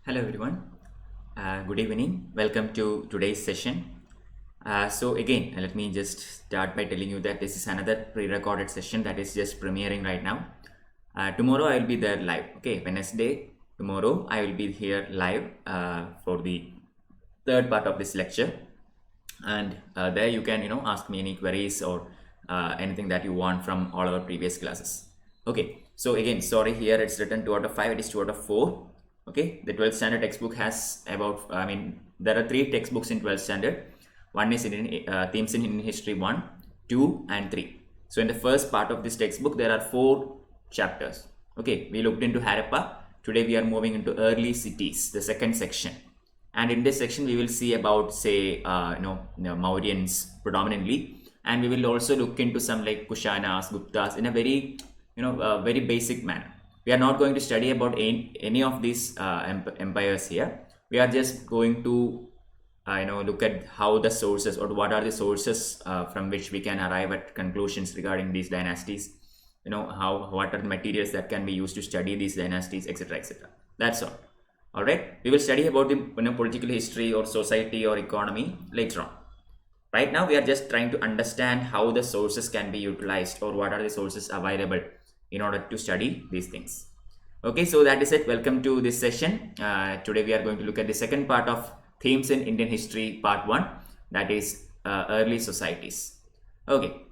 Hello everyone. Good evening. Welcome to today's session. So again, let me just start by telling you that this is another pre-recorded session that is just premiering right now. Tomorrow I will be there live. Okay, Wednesday. Tomorrow I will be here live for the third part of this lecture, and there you can ask me any queries or anything that you want from all our previous classes. Okay, so again, sorry, here it's written 2 out of 5, it is 2 out of 4. Okay, the 12th standard textbook has about, there are 3 textbooks in 12th standard. One is Indian themes in Indian history 1, 2 and 3. So in the first part of this textbook there are 4 chapters. Okay, we looked into Harappa. Today we are moving into early cities, the second section. And in this section we will see about, say, Mauryans predominantly, and we will also look into some like Kushanas, Guptas in a very very basic manner. We are not going to study about any of these empires here. We are just going to look at how the sources, or what are the sources from which we can arrive at conclusions regarding these dynasties. What are the materials that can be used to study these dynasties, etc., etc. That's all. All right, we will study about the political history or society or economy later on. Right now we are just trying to understand how the sources can be utilized, or what are the sources available in order to study these things. Okay, so that is it. Welcome to this session. Today we are going to look at the second part of themes in Indian history part 1, that is early societies. Okay,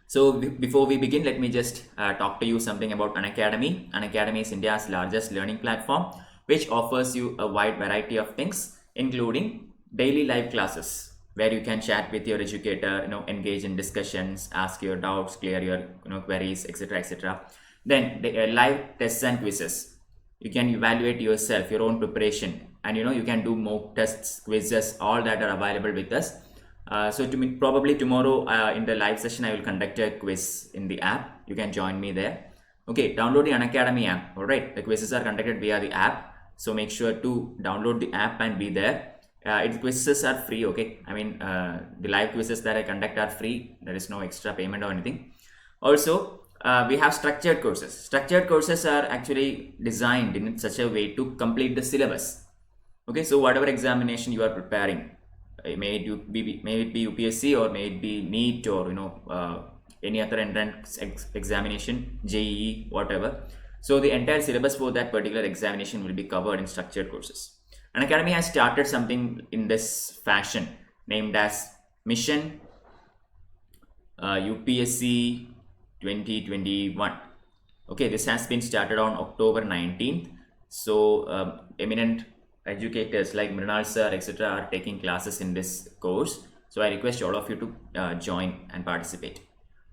so before we begin, let me just talk to you something about Unacademy. Unacademy is India's largest learning platform, which offers you a wide variety of things, including daily live classes where you can chat with your educator, engage in discussions, ask your doubts, clear your queries, etc., etc. Then the live tests and quizzes. You can evaluate yourself, your own preparation, and you can do mock tests, quizzes, all that are available with us. Probably tomorrow in the live session I will conduct a quiz in the app. You can join me there. Okay, download the Unacademy app. All right, the quizzes are conducted via the app, so make sure to download the app and be there. Quizzes are free. Okay, the live quizzes that I conduct are free. There is no extra payment or anything. Also, we have structured courses. Structured courses are actually designed in such a way to complete the syllabus. Okay, so whatever examination you are preparing, may it be UPSC, or may it be NEET, or any other entrance examination, JEE, whatever. So the entire syllabus for that particular examination will be covered in structured courses. Unacademy has started something in this fashion named as Mission UPSC 2021. Okay, this has been started on October 19th. So eminent educators like Mrinal sir, etc., are taking classes in this course. So I request all of you to join and participate.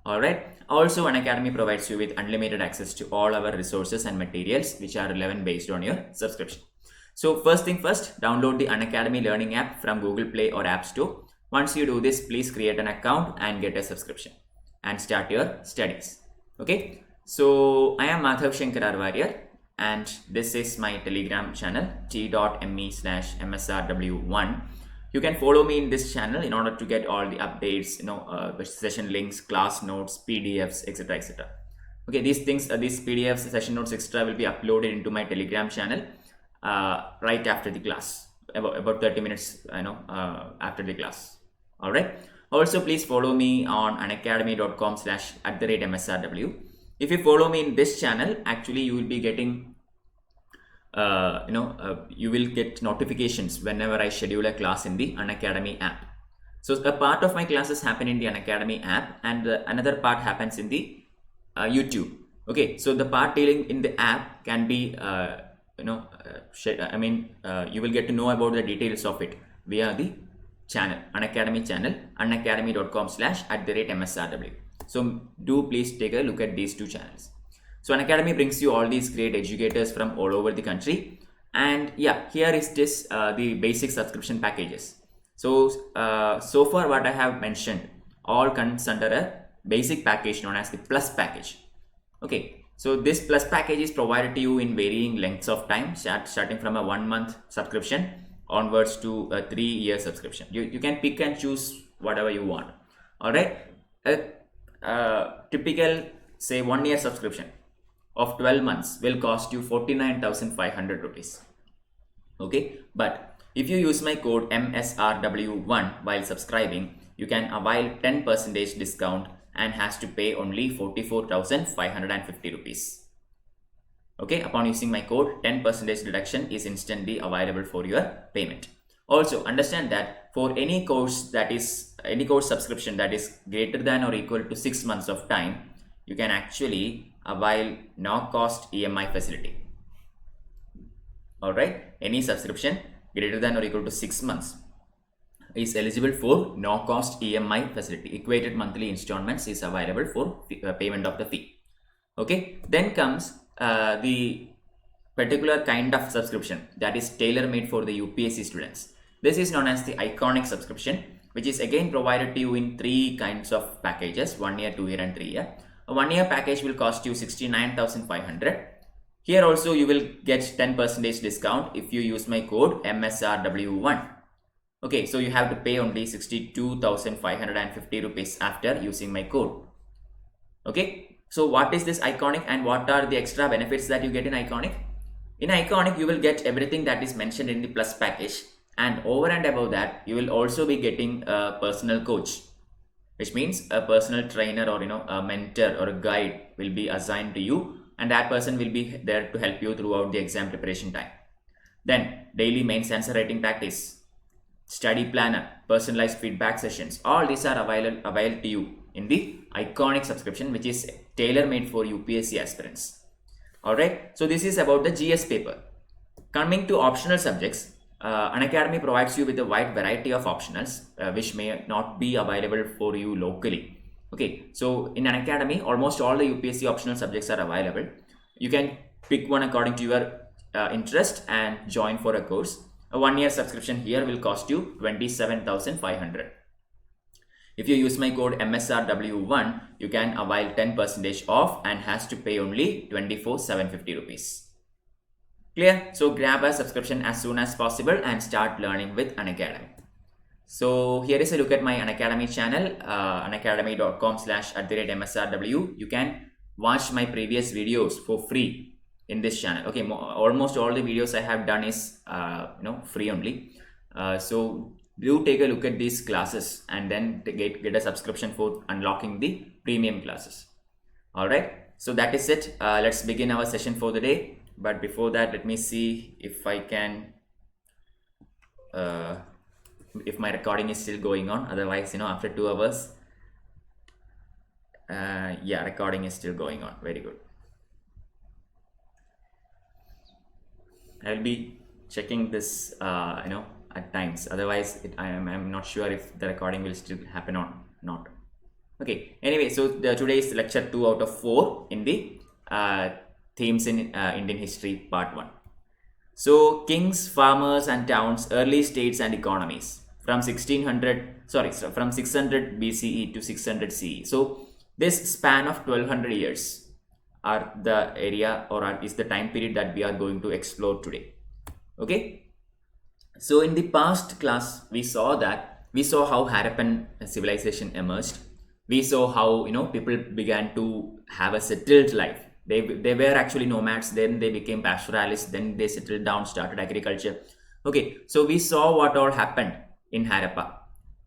All right. Also, Unacademy provides you with unlimited access to all our resources and materials which are relevant based on your subscription. So first thing first, download the Unacademy learning app from Google Play or App Store. Once you do this, please create an account and get a subscription and start your studies. Okay. So I am Madhav Shankar Arwariar, and this is my Telegram channel, t.me/msrw1. You can follow me in this channel in order to get all the updates, session links, class notes, PDFs, etc., etc. Okay, these things, these PDFs, session notes, etc., will be uploaded into my Telegram channel right after the class, about 30 minutes, after the class. All right. Also, please follow me on unacademy.com/@msrw. If you follow me in this channel, actually you will be getting you will get notifications whenever I schedule a class in the Unacademy app. So a part of my classes happen in the Unacademy app, and another part happens in the YouTube. Okay, so the part dealing in the app can be you will get to know about the details of it via the channel, Unacademy channel, unacademy.com/@msrw. So do please take a look at these two channels. So Unacademy brings you all these great educators from all over the country. And yeah, here is this the basic subscription packages. So so far what I have mentioned all comes under a basic package known as the Plus package. Okay, so this Plus package is provided to you in varying lengths of time, starting from a 1-month subscription onwards to a 3-year subscription. You can pick and choose whatever you want. All right, a typical, say, 1-year subscription of 12 months will cost you 49,500 rupees. Okay, but if you use my code MSRW1 while subscribing, you can avail 10% discount and has to pay only 44,550 rupees. Okay, upon using my code, 10% deduction is instantly available for your payment. Also, understand that for any course subscription that is greater than or equal to 6 months of time, you can actually avail no cost EMI facility. Alright, any subscription greater than or equal to 6 months is eligible for no cost EMI facility. Equated monthly installments is available for payment of the fee. Okay, then comes the particular kind of subscription that is tailor made for the UPSC students. This is known as the iconic subscription, which is again provided to you in 3 kinds of packages: 1 year, 2 year and 3 year. A 1 year package will cost you 69,500. Here also you will get 10% discount if you use my code MSRW1. Okay, so you have to pay only 62,550 rupees after using my code. Okay, so what is this iconic and what are the extra benefits that you get in iconic? In iconic, you will get everything that is mentioned in the plus package, and over and above that, you will also be getting a personal coach, which means a personal trainer or a mentor or a guide will be assigned to you, and that person will be there to help you throughout the exam preparation time. Then daily mains answer writing practice, study planner, personalized feedback sessions, all these are available to you in the iconic subscription, which is tailor made for UPSC aspirants. Alright, so this is about the GS paper. Coming to optional subjects, Unacademy provides you with a wide variety of optionals which may not be available for you locally. Okay, so in Unacademy, almost all the UPSC optional subjects are available. You can pick one according to your interest and join for a course. A 1 year subscription here will cost you 27,500. If you use my code MSRW1, you can avail 10% off and has to pay only 24,750 rupees. Clear? So grab a subscription as soon as possible and start learning with Unacademy. So here is a look at my Unacademy channel, unacademy.com/@MSRW. You can watch my previous videos for free in this channel. Okay, almost all the videos I have done is free only. So do take a look at these classes and then get a subscription for unlocking the premium classes. All right, so that is it. Let's begin our session for the day. But before that, let me see if I can if my recording is still going on. Otherwise, after 2 hours, yeah, recording is still going on. Very good. I'll be checking this at times. Otherwise I'm not sure if the recording will still happen or not. Okay, anyway, so today is lecture 2 out of 4 in the themes in Indian history part 1. So kings, farmers and towns, early states and economies from 600 BCE to 600 CE. So this span of 1200 years are the area is the time period that we are going to explore today. Okay, so in the past class we saw how Harappan civilization emerged. We saw how people began to have a settled life. They were actually nomads, then they became pastoralists, then they settled down, started agriculture. Okay, so we saw what all happened in Harappa.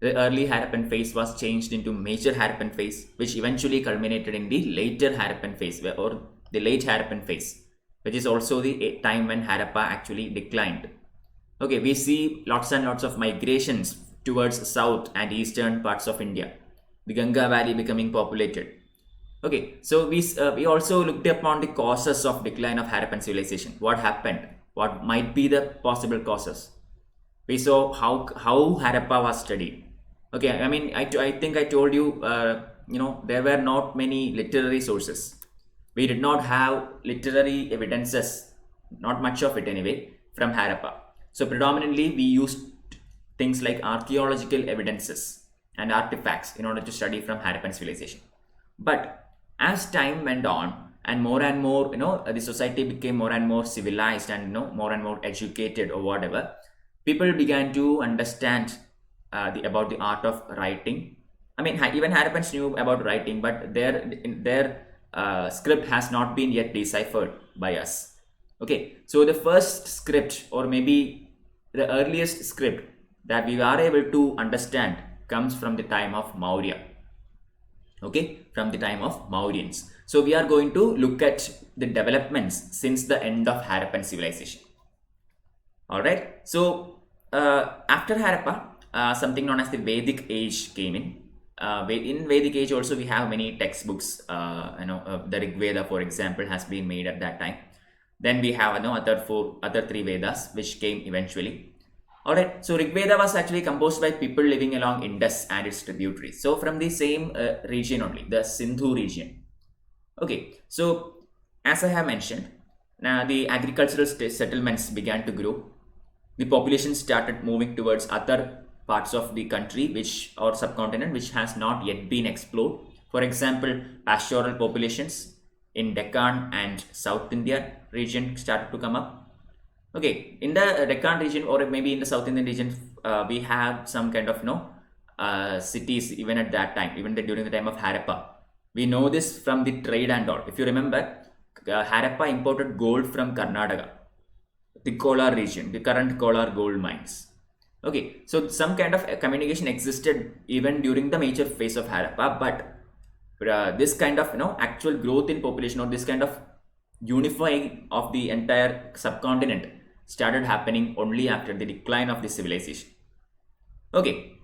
The early Harappan phase was changed into major Harappan phase, which eventually culminated in the later Harappan phase or the late Harappan phase, which is also the time when Harappa actually declined. Okay, we see lots and lots of migrations towards south and eastern parts of India. The Ganga Valley becoming populated. Okay, so we also looked upon the causes of decline of Harappan civilization. What happened? What might be the possible causes? We saw how Harappa was studied. Okay, I mean, I think I told you, there were not many literary sources. We did not have literary evidences, not much of it anyway, from Harappa. So predominantly we used things like archaeological evidences and artifacts in order to study from Harappan civilization. But as time went on and more, the society became more and more civilized and more and more educated or whatever, people began to understand about the art of writing. I mean, even Harappans knew about writing, but their script has not been yet deciphered by us. Okay, so the first script, or maybe the earliest script that we are able to understand, comes from the time of Maurya. Okay, from the time of Mauryans. So we are going to look at the developments since the end of Harappan civilization. All right. So after Harappa, something known as the Vedic age came in. In Vedic age also we have many textbooks. The Rig Veda, for example, has been made at that time. Then we have other three Vedas which came eventually. All right. So Rig Veda was actually composed by people living along Indus and its tributaries. So from the same region only, the Sindhu region. Okay. So as I have mentioned, now the agricultural settlements began to grow. The population started moving towards other parts of the country or subcontinent which has not yet been explored. For example, pastoral populations in Deccan and South India region started to come up. Okay, in the Deccan region or maybe in the South Indian region, we have some kind of cities even at that time, even during the time of Harappa. We know this from the trade and all. If you remember, Harappa imported gold from Karnataka, the Kolar region, the current Kolar gold mines. Okay, so some kind of communication existed even during the major phase of Harappa, but this kind of actual growth in population or this kind of unifying of the entire subcontinent started happening only after the decline of the civilization. Okay,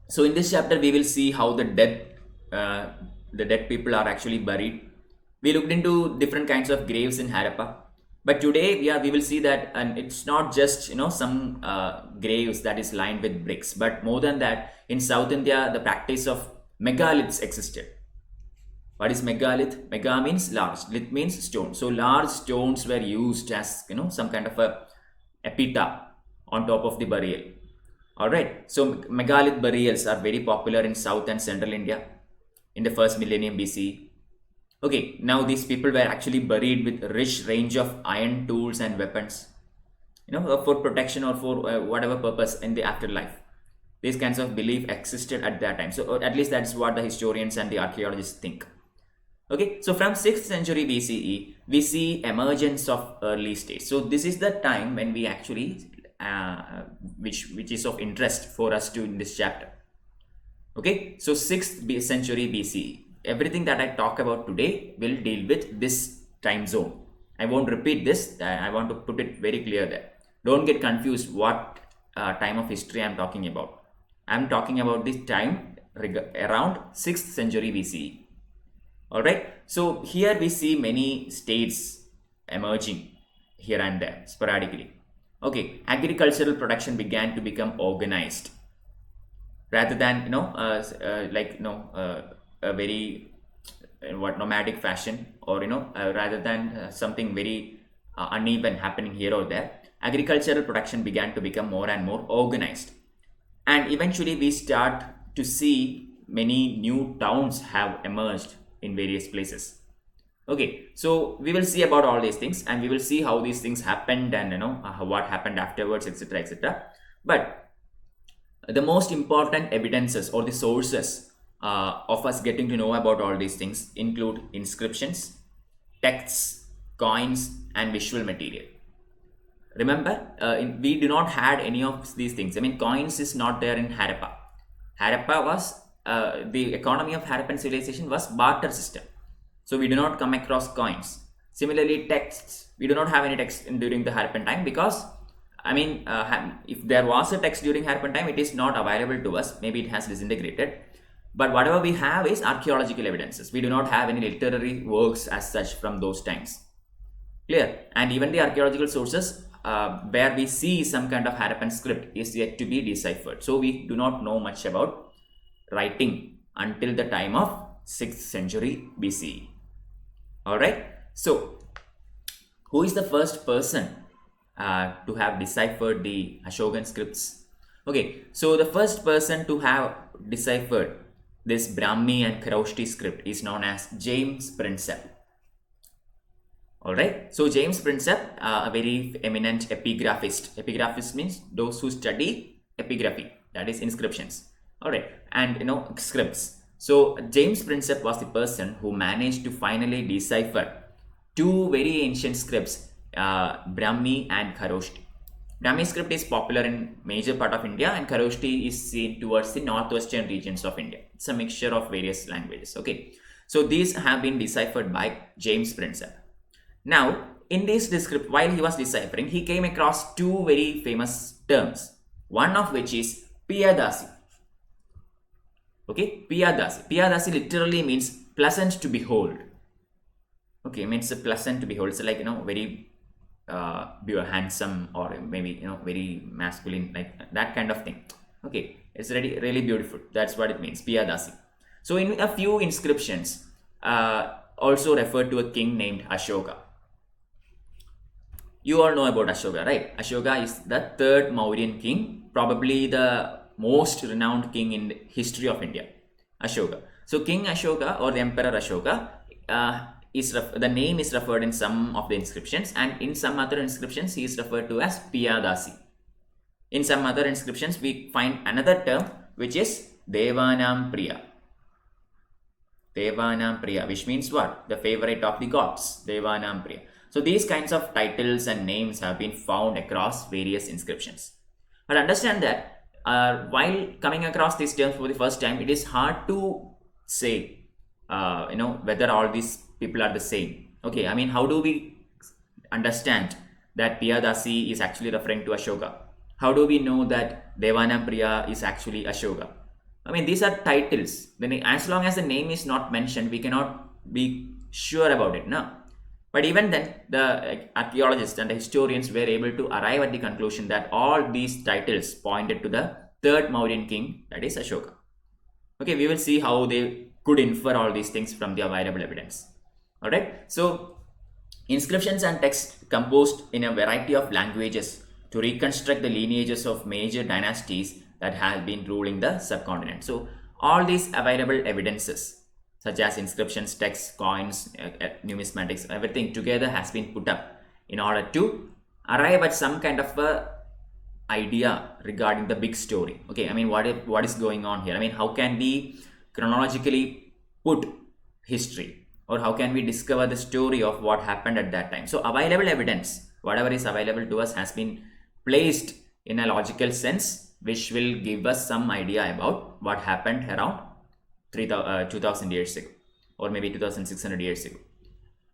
so in this chapter we will see how the dead people are actually buried. We looked into different kinds of graves in Harappa. But today we will see that, and it's not just some graves that is lined with bricks, but more than that, in South India the practice of megaliths existed. What is megalith? Mega means large, lith means stone. So large stones were used as some kind of a epitaph on top of the burial. All right. So megalith burials are very popular in South and Central India in the first millennium BCE. Okay, now these people were actually buried with a rich range of iron tools and weapons, for protection or for whatever purpose in the afterlife. These kinds of belief existed at that time. So at least that's what the historians and the archaeologists think. Okay, so from 6th century BCE, we see emergence of early states. So this is the time when we actually, which is of interest for us in this chapter. Okay, so 6th century BCE. Everything that I talk about today will deal with this time zone. I won't repeat this. I want to put it very clear there. Don't get confused what time of history I'm talking about. I'm talking about this time around 6th century BCE. All right. So here we see many states emerging here and there sporadically. Okay. Agricultural production began to become organized rather than a very nomadic fashion, or rather than something very uneven happening here or there. Agricultural production began to become more and more organized, and eventually we start to see many new towns have emerged in various places. Okay, so we will see about all these things, and we will see how these things happened, and what happened afterwards, etc., etc. But the most important evidences or the sources of us getting to know about all these things include inscriptions, texts, coins, and visual material. Remember, we do not had any of these things. I mean, coins is not there in Harappa. Harappa was, the economy of Harappan civilization was barter system. So we do not come across coins. Similarly, texts. We do not have any text during the Harappan time because, if there was a text during Harappan time, it is not available to us. Maybe it has disintegrated. But whatever we have is archaeological evidences. We do not have any literary works as such from those times. Clear? And even the archaeological sources where we see some kind of Harappan script is yet to be deciphered. So we do not know much about writing until the time of 6th century BCE. Alright? So, who is the first person to have deciphered the Ashokan scripts? Okay, so the first person to have deciphered this Brahmi and Kharosthi script is known as James Prinsep. Alright, so James Prinsep, a very eminent epigraphist. Epigraphist means those who study epigraphy, that is inscriptions. Alright, and scripts. So James Prinsep was the person who managed to finally decipher two very ancient scripts Brahmi and Kharoshti. Brahmi script is popular in major part of India, and Kharoshti is seen towards the northwestern regions of India. It's a mixture of various languages. Okay, so these have been deciphered by James Prinsep. Now, in this script, while he was deciphering, he came across two very famous terms. One of which is Piyadasi. Okay, Piyadasi. Piyadasi literally means pleasant to behold. Okay, means pleasant to behold. It's like, very handsome, or maybe very masculine, like that kind of thing. Okay, it's really beautiful. That's what it means, Piyadasi. So in a few inscriptions also refer to a king named Ashoka. You all know about Ashoka, right? Ashoka is the third Mauryan king, probably the most renowned king in the history of India. Ashoka. So King Ashoka or the Emperor Ashoka the name is referred in some of the inscriptions, and in some other inscriptions he is referred to as Piyadasi. In some other inscriptions we find another term which is Devanam Priya. Devanam Priya, which means what? The favorite of the gods. Devanam Priya. So these kinds of titles and names have been found across various inscriptions. But understand that while coming across these terms for the first time, it is hard to say whether all these people are the same. Okay, I mean, how do we understand that Piyadasi is actually referring to Ashoka? How do we know that Devanam Priya is actually Ashoka? I mean, these are titles. Then as long as the name is not mentioned, we cannot be sure about it, no? But even then, the archaeologists and the historians were able to arrive at the conclusion that all these titles pointed to the third Mauryan king, that is Ashoka. Okay, we will see how they could infer all these things from the available evidence. Alright, so inscriptions and texts composed in a variety of languages to reconstruct the lineages of major dynasties that have been ruling the subcontinent. So all these available evidences, such as inscriptions, texts, coins, numismatics, everything together has been put up in order to arrive at some kind of a idea regarding the big story. Okay, I mean, what is going on here? I mean, how can we chronologically put history, or how can we discover the story of what happened at that time? So available evidence, whatever is available to us, has been placed in a logical sense, which will give us some idea about what happened around 2000 years ago, or maybe 2600 years ago.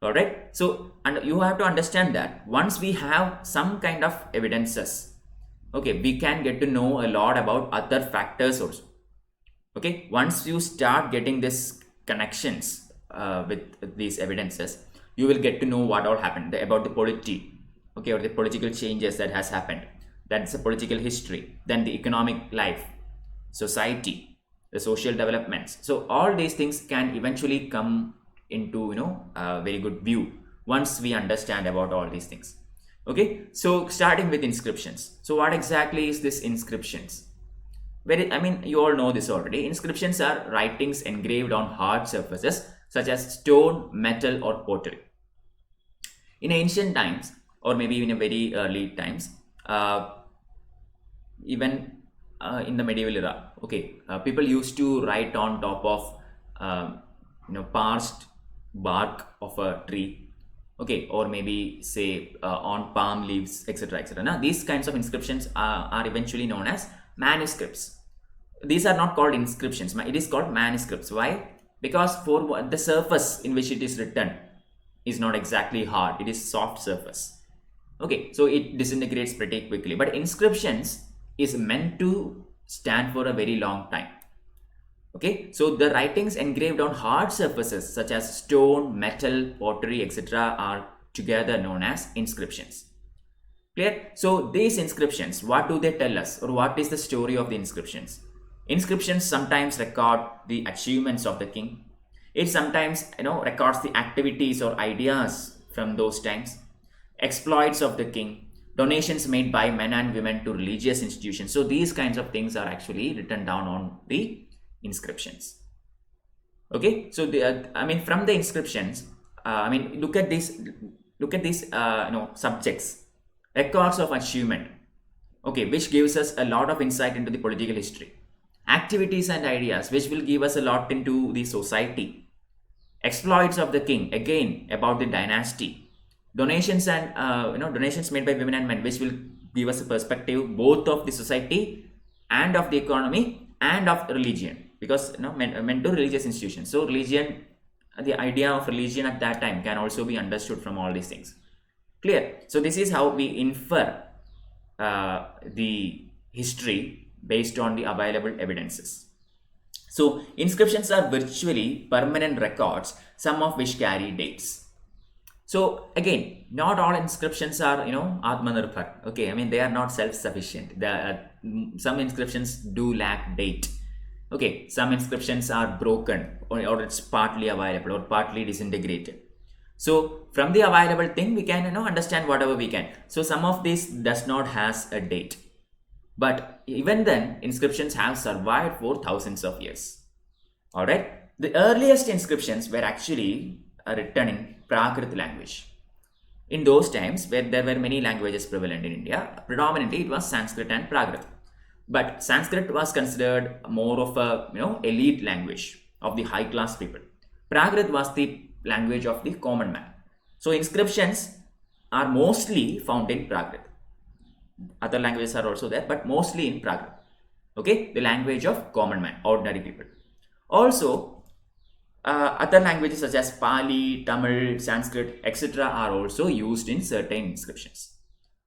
Alright, so and you have to understand that once we have some kind of evidences, okay, we can get to know a lot about other factors also. Okay, once you start getting these connections with these evidences, you will get to know what all happened about the polity, okay, or the political changes that has happened. That's the political history. Then the economic life, society, the social developments. So all these things can eventually come into a very good view once we understand about all these things. Okay, so starting with inscriptions. So what exactly is this inscriptions? You all know this already. Inscriptions are writings engraved on hard surfaces such as stone, metal, or pottery. In ancient times, or maybe in a very early times, even in the medieval era, okay, people used to write on top of parched bark of a tree, okay, or maybe say on palm leaves, etc., etc. Now these kinds of inscriptions are eventually known as manuscripts. These are not called inscriptions, it is called manuscripts. Why? Because for the surface in which it is written is not exactly hard, it is soft surface. Okay, so it disintegrates pretty quickly. But inscriptions is meant to stand for a very long time. Okay, so the writings engraved on hard surfaces such as stone, metal, pottery, etc. are together known as inscriptions. Clear? So these inscriptions, what do they tell us, or what is the story of the inscriptions? Inscriptions sometimes record the achievements of the king. It sometimes records the activities or ideas from those times, exploits of the king, donations made by men and women to religious institutions. So these kinds of things are actually written down on the inscriptions. Okay, so from the inscriptions, look at these subjects, records of achievement, okay, which gives us a lot of insight into the political history. Activities and ideas, which will give us a lot into the society. Exploits of the king, again about the dynasty. donations and donations made by women and men, which will give us a perspective both of the society and of the economy and of religion, because meant to religious institutions. So religion, the idea of religion at that time can also be understood from all these things. Clear? So this is how we infer the history based on the available evidences. So inscriptions are virtually permanent records, some of which carry dates. So again, not all inscriptions are Atmanirbhar. Okay, I mean they are not self-sufficient. Some inscriptions do lack date. Okay, some inscriptions are broken or it's partly available or partly disintegrated. So from the available thing, we can understand whatever we can. So some of this does not has a date, but even then inscriptions have survived for thousands of years. All right, the earliest inscriptions were actually written in Prakrit language. In those times, where there were many languages prevalent in India, predominantly it was Sanskrit and Prakrit. But Sanskrit was considered more of a elite language of the high class people. Prakrit was the language of the common man. So inscriptions are mostly found in Prakrit. Other languages are also there, but mostly in Prakrit. Okay, the language of common man, ordinary people. Also, other languages such as Pali, Tamil, Sanskrit, etc. are also used in certain inscriptions.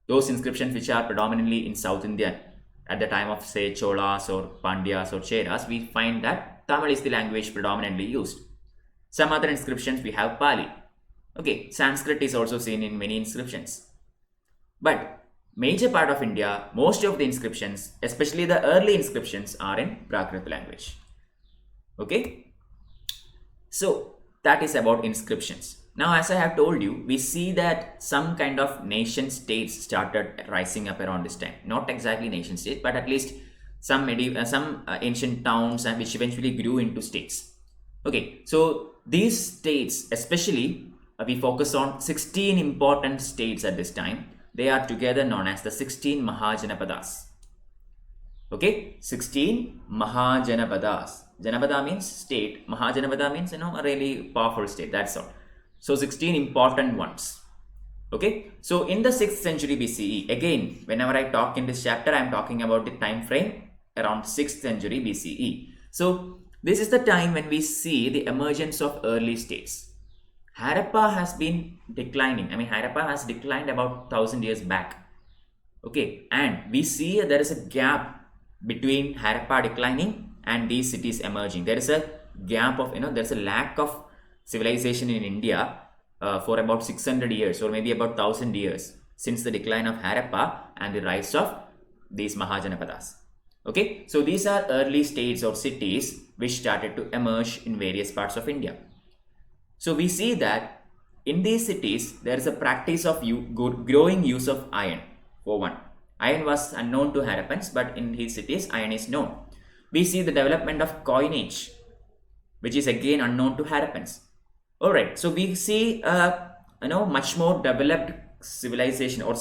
Those inscriptions which are predominantly in South India at the time of say Cholas or Pandyas or Cheras, we find that Tamil is the language predominantly used. Some other inscriptions we have Pali. Okay, Sanskrit is also seen in many inscriptions. But major part of India, most of the inscriptions, especially the early inscriptions, are in Prakrit language. Okay, so that is about inscriptions. Now, as I have told you, we see that some kind of nation states started rising up around this time. Not exactly nation states, but at least some ancient towns, and which eventually grew into states. Okay, so these states, especially we focus on 16 important states at this time. They are together known as the 16 Mahajanapadas. Okay, 16 Mahajanapadas. Janapada means state. Mahajanapada means a really powerful state. That's all. So 16 important ones. Okay, so in the 6th century BCE, again, whenever I talk in this chapter, I am talking about the time frame around 6th century BCE. So this is the time when we see the emergence of early states. Harappa has been declining. I mean, Harappa has declined about 1000 years back. Okay, and we see there is a gap between Harappa declining and these cities emerging. There is a gap of, there's a lack of civilization in India for about 600 years or maybe about 1000 years since the decline of Harappa and the rise of these Mahajanapadas. Okay, so these are early states or cities which started to emerge in various parts of India. So we see that in these cities, there is a practice of growing use of iron. For one, iron was unknown to Harappans, but in these cities, iron is known. We see the development of coinage, which is again unknown to Harappans. All right, so we see much more developed civilization or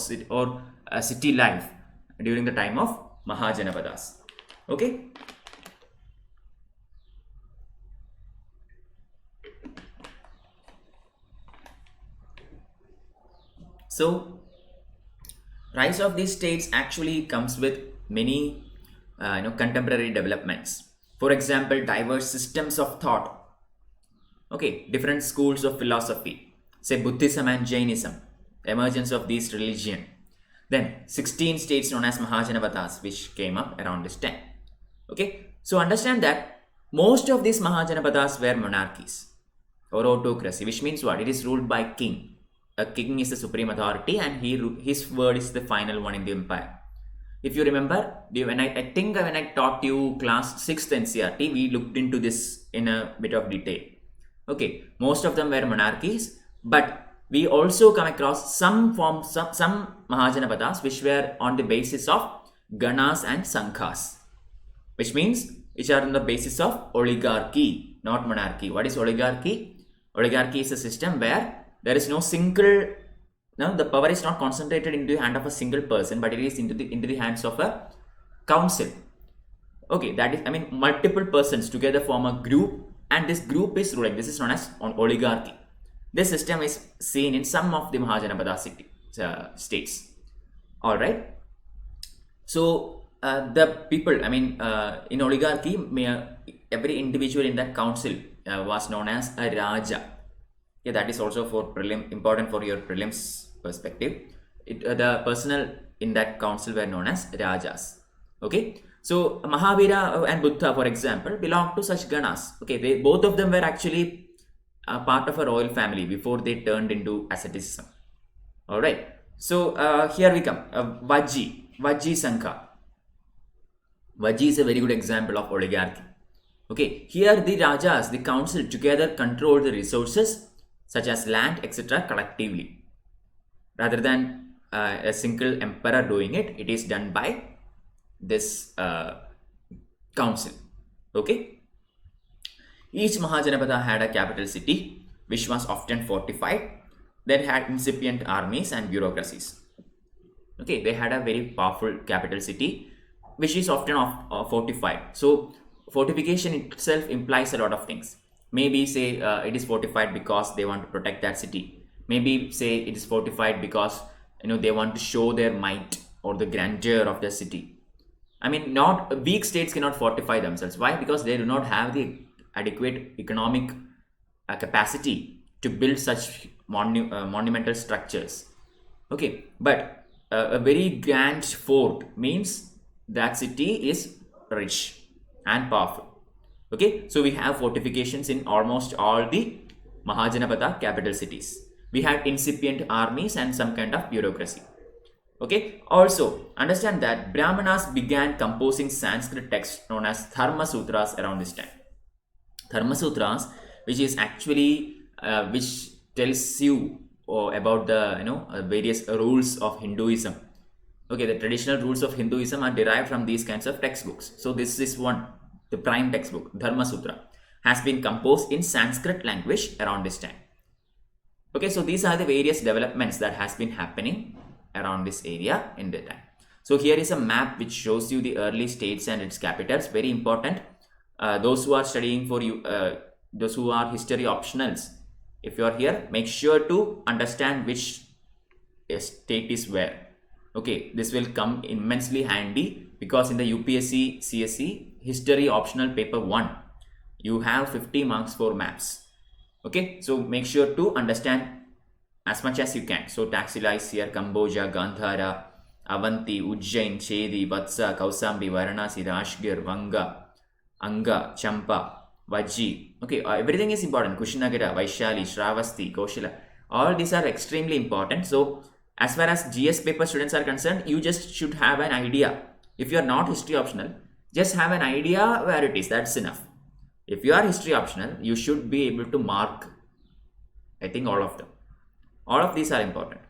city life during the time of Mahajanapadas. Okay. So rise of these states actually comes with many contemporary developments. For example, diverse systems of thought. Okay, different schools of philosophy, say Buddhism and Jainism, emergence of these religion. Then 16 states known as Mahajanapadas which came up around this time. Okay, so understand that most of these Mahajanapadas were monarchies or autocracy, which means what? It is ruled by king. A king is the supreme authority and his word is the final one in the empire. If you remember, when I taught you class 6th NCRT, we looked into this in a bit of detail. Okay, most of them were monarchies, but we also come across some Mahajanapadas which were on the basis of Ganas and Sanghas, which means which are on the basis of oligarchy, not monarchy. What is oligarchy? Oligarchy is a system where there is no single, the power is not concentrated into the hand of a single person, but it is into the hands of a council. Okay, that is, multiple persons together form a group, and this group is ruling. This is known as oligarchy. This system is seen in some of the Mahajanapada states. All right. So the people, in oligarchy, every individual in that council was known as a Raja. Yeah, that is also for important for your prelims perspective. The personnel in that council were known as Rajas. Okay, so Mahavira and Buddha, for example, belonged to such ganas. Okay, they both of them were actually part of a royal family before they turned into asceticism. All right. So here we come. Vajji Sangha. Vajji is a very good example of oligarchy. Okay, here the Rajas, the council together control the resources such as land, etc. collectively. Rather than a single emperor doing it, it is done by this council. Okay. Each Mahajanapada had a capital city which was often fortified. They had incipient armies and bureaucracies. Okay, they had a very powerful capital city which is often fortified. So fortification itself implies a lot of things. Maybe say it is fortified because they want to protect that city. Maybe say it is fortified because they want to show their might or the grandeur of the city. I mean, not weak states cannot fortify themselves. Why? Because they do not have the adequate economic capacity to build such monumental structures. Okay, but a very grand fort means that city is rich and powerful. Okay, so we have fortifications in almost all the Mahajanapada capital cities. We had incipient armies and some kind of bureaucracy. Okay, also understand that Brahmanas began composing Sanskrit texts known as Dharma Sutras around this time. Dharma Sutras, which is actually which tells you about the various rules of Hinduism. Okay, the traditional rules of Hinduism are derived from these kinds of textbooks. So this is one, the prime textbook, Dharma Sutra, has been composed in Sanskrit language around this time. Okay, so these are the various developments that has been happening around this area in the time. So here is a map which shows you the early states and its capitals. Very important. Those who are studying for you, those who are history optionals, if you are here, make sure to understand which state is where. Okay, this will come immensely handy because in the UPSC CSE history optional paper 1, you have 50 marks for maps. Okay, so make sure to understand as much as you can. So Taxila is here, Kamboja, Gandhara, Avanti, Ujjain, Chedi, Vatsa, Kausambi, Varanasi, Rashgir, Vanga, Anga, Champa, Vajji. Okay, everything is important. Kushinagara, Vaishali, Shravasti, Koshila. All these are extremely important. So as far as GS paper students are concerned, you just should have an idea. If you are not history optional, just have an idea where it is. That's enough. If you are history optional, you should be able to mark, I think, all of them. All of these are important.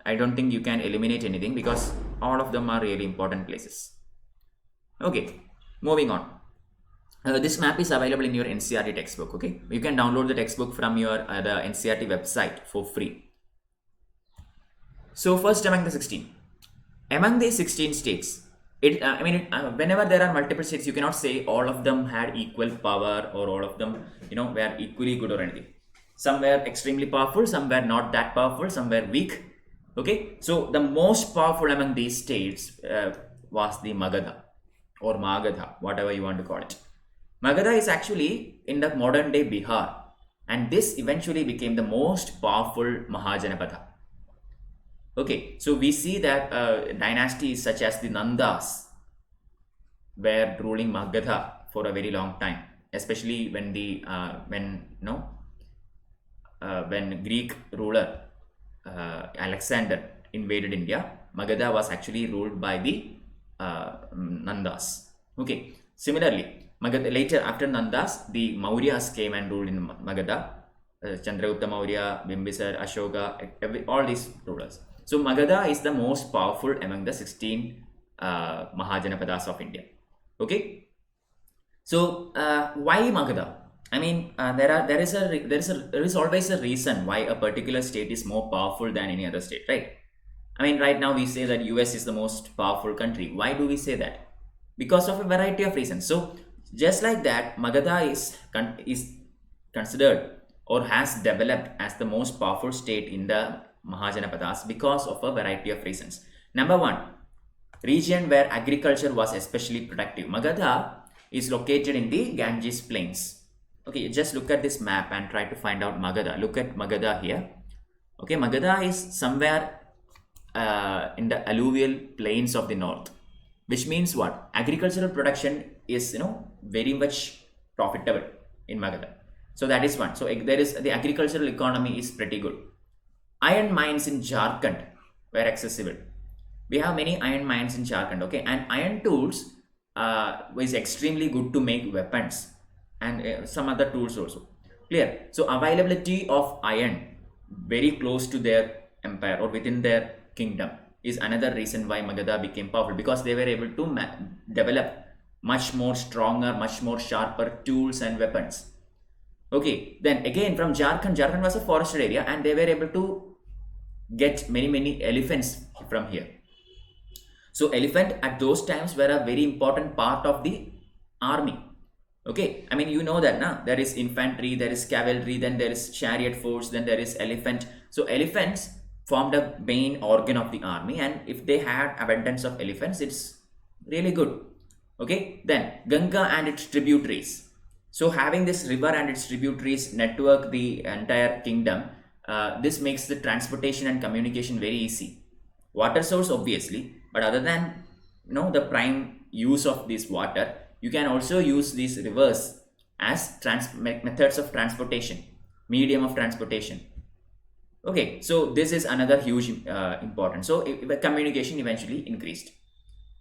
I don't think you can eliminate anything because all of them are really important places. Okay, moving on. This map is available in your NCERT textbook. Okay, you can download the textbook from your the NCERT website for free. So first among the 16. Among the 16 states, whenever there are multiple states, you cannot say all of them had equal power or all of them, were equally good or anything. Some were extremely powerful, some were not that powerful, some were weak. Okay, so the most powerful among these states was the Magadha or Magadha, whatever you want to call it. Magadha is actually in the modern day Bihar, and this eventually became the most powerful Mahajanapada. Okay, so we see that dynasties such as the Nandas were ruling Magadha for a very long time, especially when when Greek ruler Alexander invaded India. Magadha was actually ruled by the Nandas. Okay, similarly, Magadha, later after Nandas, the Mauryas came and ruled in Magadha. Chandragupta Maurya, Bimbisar, Ashoka, all these rulers. So Magadha is the most powerful among the 16 Mahajanapadas of India. Okay. So why Magadha? I mean, there is always a reason why a particular state is more powerful than any other state, right? I mean, right now we say that US is the most powerful country. Why do we say that? Because of a variety of reasons. So just like that, Magadha is considered or has developed as the most powerful state in the Mahajanapadas because of a variety of reasons. Number one, region where agriculture was especially productive. Magadha is located in the Ganges plains. Okay, just look at this map and try to find out Magadha. Look at Magadha here. Okay, Magadha is somewhere in the alluvial plains of the north, which means what? Agricultural production is very much profitable in Magadha. So that is one. So there is the agricultural economy is pretty good. Iron mines in Jharkhand were accessible. We have many iron mines in Jharkhand, okay, and iron tools is extremely good to make weapons and some other tools also. Clear? So availability of iron very close to their empire or within their kingdom is another reason why Magadha became powerful, because they were able to develop much more stronger, much more sharper tools and weapons. Okay, then again from Jharkhand was a forested area and they were able to get many elephants from here. So elephant at those times were a very important part of the army. Okay, I mean, you know that now there is infantry, there is cavalry, then there is chariot force, then there is elephant. So elephants formed a main organ of the army, and if they had abundance of elephants, it's really good. Okay, then Ganga and its tributaries. So having this river and its tributaries network the entire kingdom, this makes the transportation and communication very easy. Water source obviously, but other than the prime use of this water, you can also use these rivers as methods of transportation, medium of transportation. Okay, so this is another huge importance. So communication eventually increased.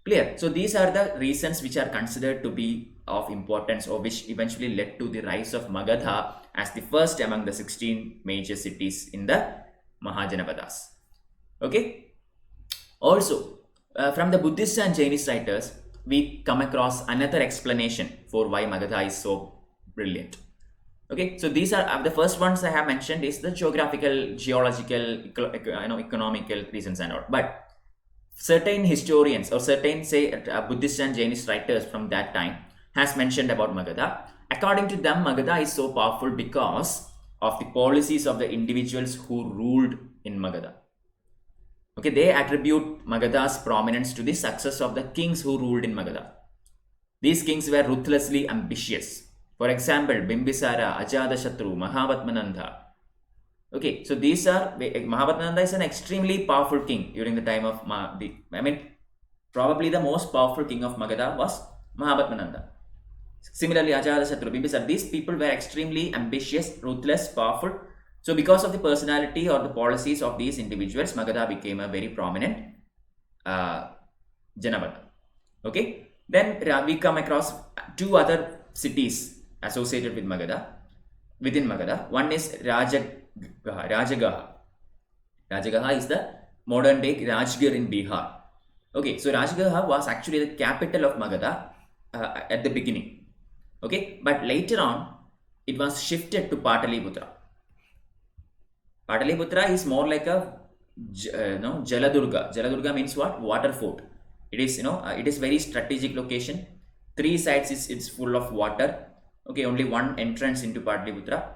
Clear? So these are the reasons which are considered to be of importance, or which eventually led to the rise of Magadha as the first among the 16 major cities in the Mahajanapadas. Okay. Also, from the Buddhist and Jainist writers, we come across another explanation for why Magadha is so brilliant. Okay, so these are the first ones I have mentioned is the geographical, geological, economical reasons and all. But certain historians or certain Buddhist and Jainist writers from that time has mentioned about Magadha. According to them, Magadha is so powerful because of the policies of the individuals who ruled in Magadha. Okay, they attribute Magadha's prominence to the success of the kings who ruled in Magadha. These kings were ruthlessly ambitious. For example, Bimbisara, Ajatashatru, Mahavatmananda. Okay, so these are, Mahavatmananda is an extremely powerful king during the time of probably the most powerful king of Magadha was Mahavatmananda. Similarly, Ajatashatru, Bimbisara, these people were extremely ambitious, ruthless, powerful. So because of the personality or the policies of these individuals, Magadha became a very prominent Janavada. Okay, then we come across two other cities associated with Magadha, within Magadha. One is Rajagaha. Rajagaha is the modern day Rajgir in Bihar. Okay, so Rajagaha was actually the capital of Magadha at the beginning. Okay, but later on it was shifted to Pataliputra. Pataliputra is more like a Jaladurga. Jaladurga means what? Water fort. It is it is very strategic location. Three sides it's full of water. Okay, only one entrance into Pataliputra.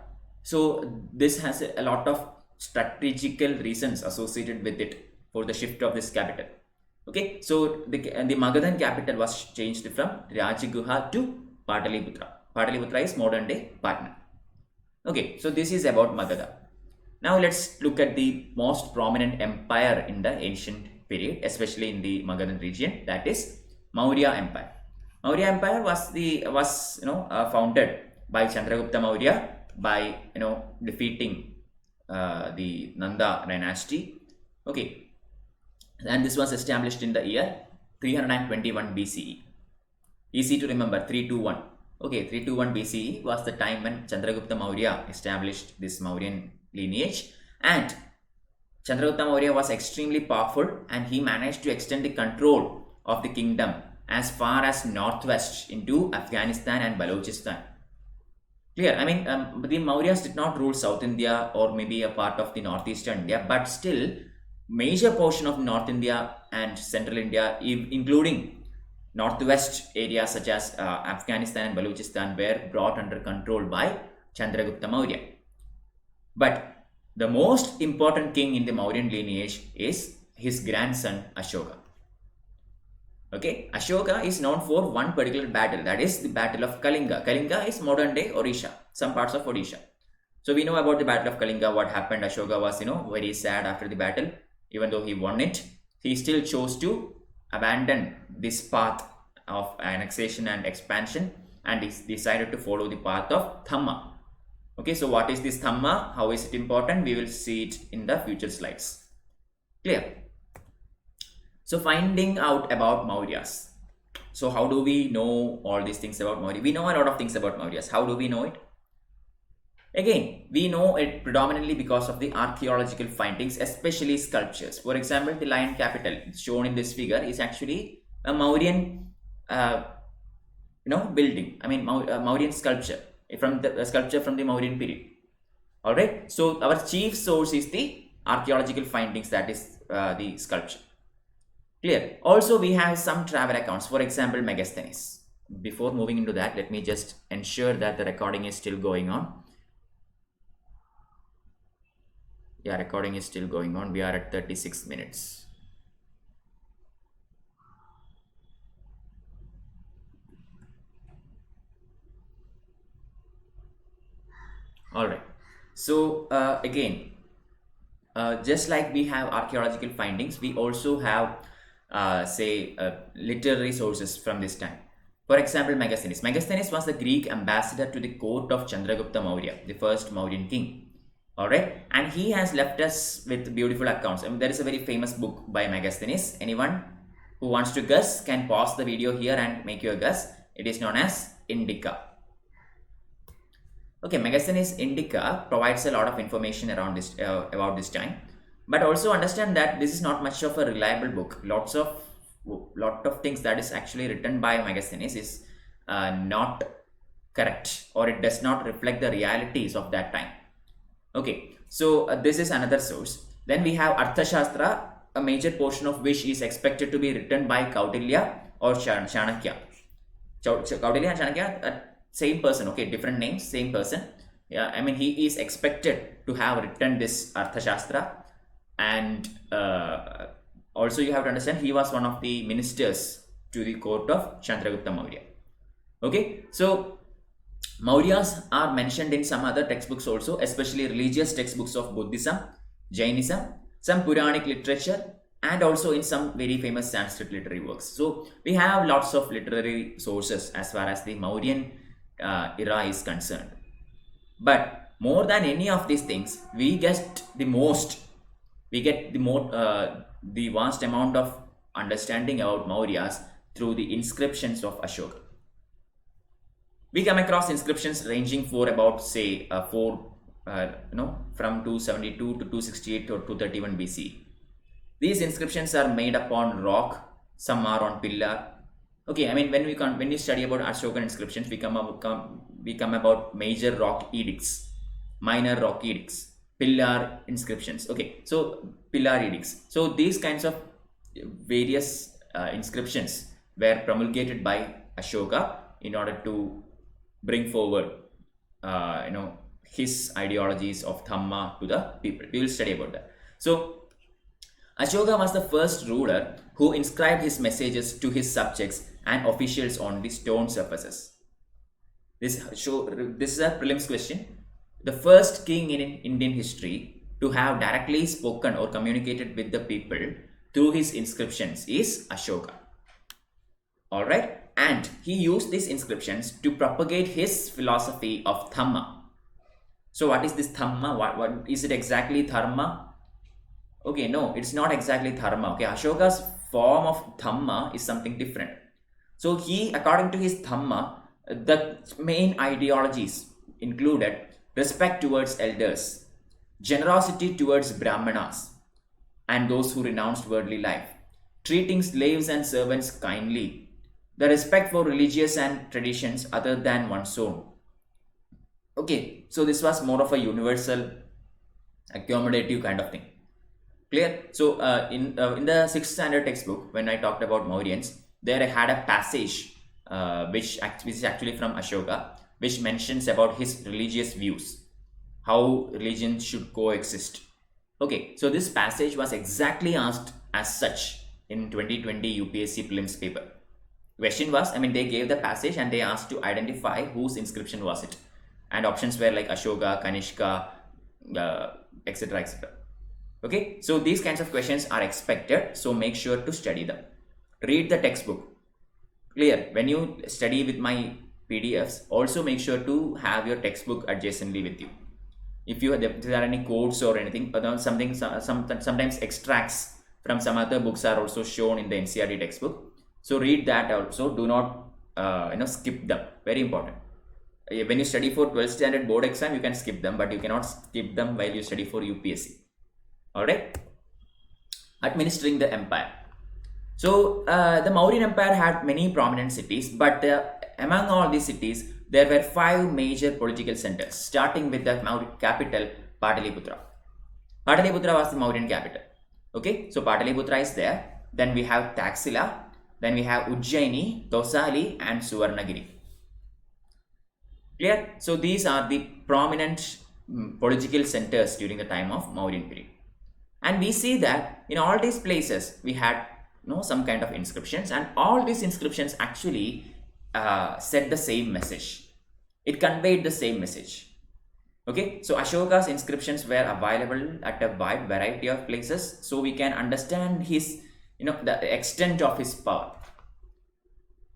So this has a lot of strategical reasons associated with it for the shift of this capital. Okay, so the Magadhan capital was changed from Rajagaha to Pataliputra. Pataliputra is modern day Patna. Okay, so this is about Magadha. Now let's look at the most prominent empire in the ancient period, especially in the Magadhan region, that is Maurya Empire. Maurya Empire was founded by Chandragupta Maurya by defeating the Nanda dynasty. Okay, and this was established in the year 321 BCE. Easy to remember, 321. Okay, 321 BCE was the time when Chandragupta Maurya established this Mauryan lineage, and Chandragupta Maurya was extremely powerful and he managed to extend the control of the kingdom as far as northwest into Afghanistan and Balochistan. Clear? I mean, the Mauryas did not rule South India or maybe a part of the northeastern India, but still major portion of North India and Central India, including northwest areas such as Afghanistan and Balochistan, were brought under control by Chandragupta Maurya. But the most important king in the Mauryan lineage is his grandson Ashoka. Okay, Ashoka is known for one particular battle, that is the Battle of Kalinga. Kalinga is modern day Odisha, some parts of Odisha. So we know about the Battle of Kalinga, what happened. Ashoka was, very sad after the battle. Even though he won it, he still chose to abandon this path of annexation and expansion, and he decided to follow the path of Dhamma. Okay, so what is this Dhamma? How is it important? We will see it in the future slides. Clear? So finding out about Mauryas. So how do we know all these things about Maurya? We know a lot of things about Mauryas. How do we know it? Again, we know it predominantly because of the archaeological findings, especially sculptures. For example, the lion capital shown in this figure is actually a Mauryan, building. I mean, Mauryan sculpture from the sculpture from the Mauryan period. All right. So our chief source is the archaeological findings, that is the sculpture. Clear. Also, we have some travel accounts. For example, Megasthenes. Before moving into that, let me just ensure that the recording is still going on. Yeah, recording is still going on. We are at 36 minutes. All right. So again, just like we have archaeological findings, we also have literary sources from this time. For example, Megasthenes. Megasthenes was the Greek ambassador to the court of Chandragupta Maurya, the first Mauryan king. Alright, and he has left us with beautiful accounts. There is a very famous book by Megasthenes. Anyone who wants to guess can pause the video here and make your guess. It is known as Indica. Okay, Megasthenes Indica provides a lot of information around this about this time, but also understand that this is not much of a reliable book. Lot of things that is actually written by Megasthenes is not correct, or it does not reflect the realities of that time. Okay, so this is another source. Then we have Arthashastra, a major portion of which is expected to be written by Kautilya or Chanakya. Kautilya and Chanakya, same person, okay, different names, same person. Yeah, I mean, he is expected to have written this Arthashastra, and also you have to understand he was one of the ministers to the court of Chandragupta Maurya. Okay, so Mauryas are mentioned in some other textbooks also, especially religious textbooks of Buddhism, Jainism, some Puranic literature, and also in some very famous Sanskrit literary works. So we have lots of literary sources as far as the Mauryan era is concerned. But more than any of these things, we get the vast amount of understanding about Mauryas through the inscriptions of Ashoka. We come across inscriptions ranging for about, say, from 272 to 268 or 231 BC. These inscriptions are made upon rock, some are on pillar. Okay, I mean, when you study about Ashokan inscriptions, we come about major rock edicts, minor rock edicts, pillar inscriptions. Okay, so pillar edicts. So these kinds of various inscriptions were promulgated by Ashoka in order to bring forward his ideologies of Dhamma to the people. We will study about that. So Ashoka was the first ruler who inscribed his messages to his subjects and officials on the stone surfaces. This is a prelims question. The first king in Indian history to have directly spoken or communicated with the people through his inscriptions is Ashoka. Alright, and he used these inscriptions to propagate his philosophy of Dhamma. So what is this Dhamma? What is it exactly? Dharma? Okay, no, it's not exactly Dharma. Okay, Ashoka's form of Dhamma is something different. So he, according to his Dhamma, the main ideologies included respect towards elders, generosity towards Brahmanas and those who renounced worldly life, treating slaves and servants kindly, the respect for religious and traditions other than one's own. Okay, so this was more of a universal, accommodative kind of thing. Clear? So in the 6th standard textbook, when I talked about Mauryans, there I had a passage which is actually from Ashoka, which mentions about his religious views, how religions should coexist. Okay, so this passage was exactly asked as such in 2020 UPSC prelims paper. Question was, I mean, they gave the passage and they asked to identify whose inscription was it. And options were like Ashoka, Kanishka, etc. etc. Okay, so these kinds of questions are expected, so make sure to study them. Read the textbook. Clear, when you study with my PDFs, also make sure to have your textbook adjacently with you. If there are any quotes or anything, sometimes extracts from some other books are also shown in the NCERT textbook. So read that also. Do not skip them. Very important. When you study for 12th standard board exam, you can skip them, but you cannot skip them while you study for UPSC. Alright. Administering the empire. So the Mauryan Empire had many prominent cities, but among all these cities, there were 5 major political centers, starting with the capital Pataliputra. Pataliputra was the Mauryan capital. Okay, so Pataliputra is there. Then we have Taxila. Then we have Ujjaini, Tosali, and Suvarnagiri. Clear? So these are the prominent political centers during the time of Mauryan period. And we see that in all these places we had some kind of inscriptions, and all these inscriptions actually said the same message. It conveyed the same message. Okay, so Ashoka's inscriptions were available at a wide variety of places, so we can understand his, the extent of his power.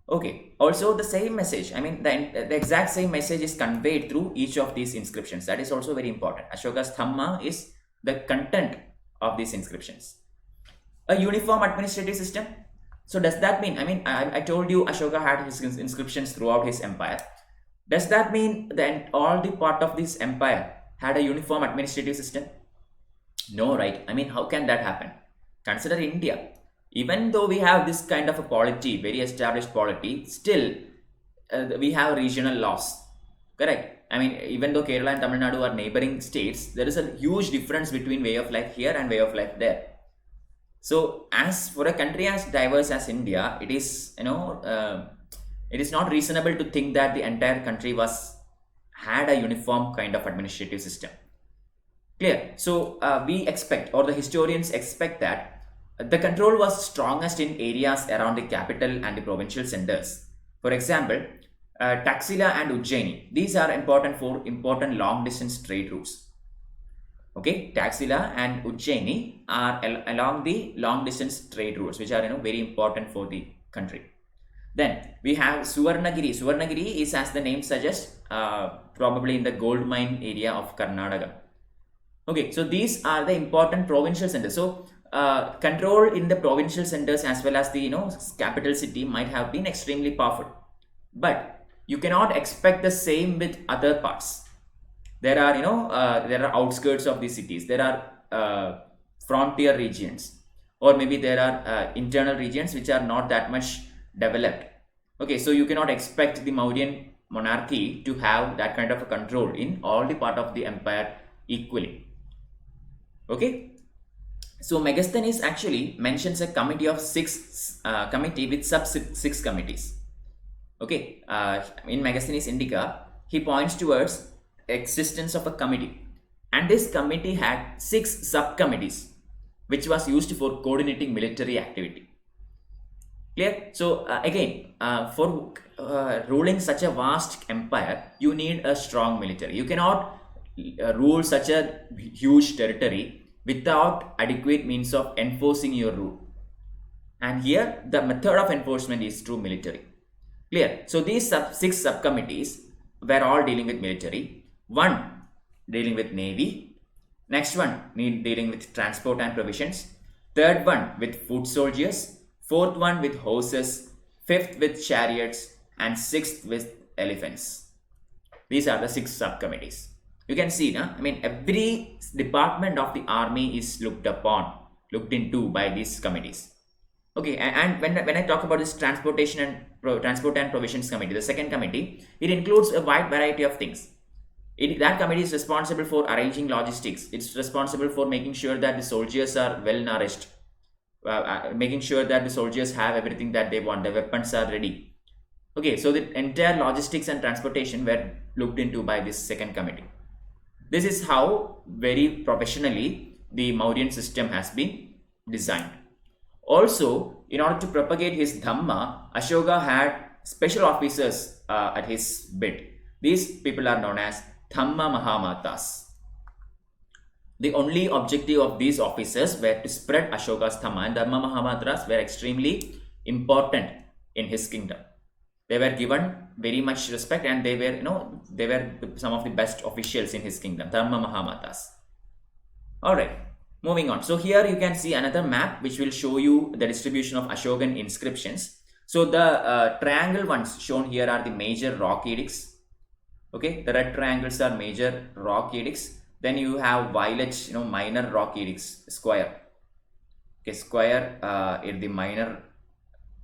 Okay, also the same message, I mean the exact same message is conveyed through each of these inscriptions. That is also very important. Ashoka's Dhamma is the content of these inscriptions. A uniform administrative system. So does that mean, I told you Ashoka had his inscriptions throughout his empire. Does that mean that all the part of this empire had a uniform administrative system? No, right? How can that happen? Consider India. Even though we have this kind of a polity, very established polity, still we have regional laws. Correct? Even though Kerala and Tamil Nadu are neighboring states, there is a huge difference between way of life here and way of life there. So, as for a country as diverse as India, it is it is not reasonable to think that the entire country had a uniform kind of administrative system. Clear? So we expect, or the historians expect, that the control was strongest in areas around the capital and the provincial centers. For example, Taxila and Ujjaini. These are important for important long distance trade routes. Okay, Taxila and Ujjaini are along the long distance trade routes, which are very important for the country. Then we have Suvarnagiri. Suvarnagiri is, as the name suggests, probably in the gold mine area of Karnataka. Okay, so these are the important provincial centers. So control in the provincial centers as well as the capital city might have been extremely powerful, but you cannot expect the same with other parts. There are there are outskirts of these cities. There are frontier regions, or maybe there are internal regions which are not that much developed. Okay, so you cannot expect the Mauryan monarchy to have that kind of a control in all the part of the empire equally. Okay, so Megasthenes actually mentions a committee of 6 committee with sub 6 committees. Okay, in Megasthenes Indica, he points towards existence of a committee, and this committee had 6 subcommittees which was used for coordinating military activity. Clear? So again, for ruling such a vast empire, you need a strong military. You cannot rule such a huge territory without adequate means of enforcing your rule. And here the method of enforcement is through military. Clear? So these 6 subcommittees were all dealing with military. One dealing with navy. Next one dealing with transport and provisions. Third one with foot soldiers. Fourth one with horses. Fifth with chariots. And sixth with elephants. These are the 6 subcommittees. You can see, every department of the army is looked into by these committees. Okay, and when I talk about this transport and provisions committee, the second committee, it includes a wide variety of things. That committee is responsible for arranging logistics. It's responsible for making sure that the soldiers are well nourished, making sure that the soldiers have everything that they want, the weapons are ready. Okay, so the entire logistics and transportation were looked into by this second committee. This is how very professionally the Mauryan system has been designed. Also, in order to propagate his Dhamma, Ashoka had special officers at his bid. These people are known as Dhamma Mahamatas. The only objective of these officers were to spread Ashoka's Dhamma, and Dhamma Mahamatas were extremely important in his kingdom. They were given very much respect, and they were some of the best officials in his kingdom, Dhamma Mahamatas. All right, moving on. So here you can see another map which will show you the distribution of Ashokan inscriptions. So the triangle ones shown here are the major rock edicts. Okay, the red triangles are major rock edicts. Then you have violet, minor rock edicts, square. Okay, square is the minor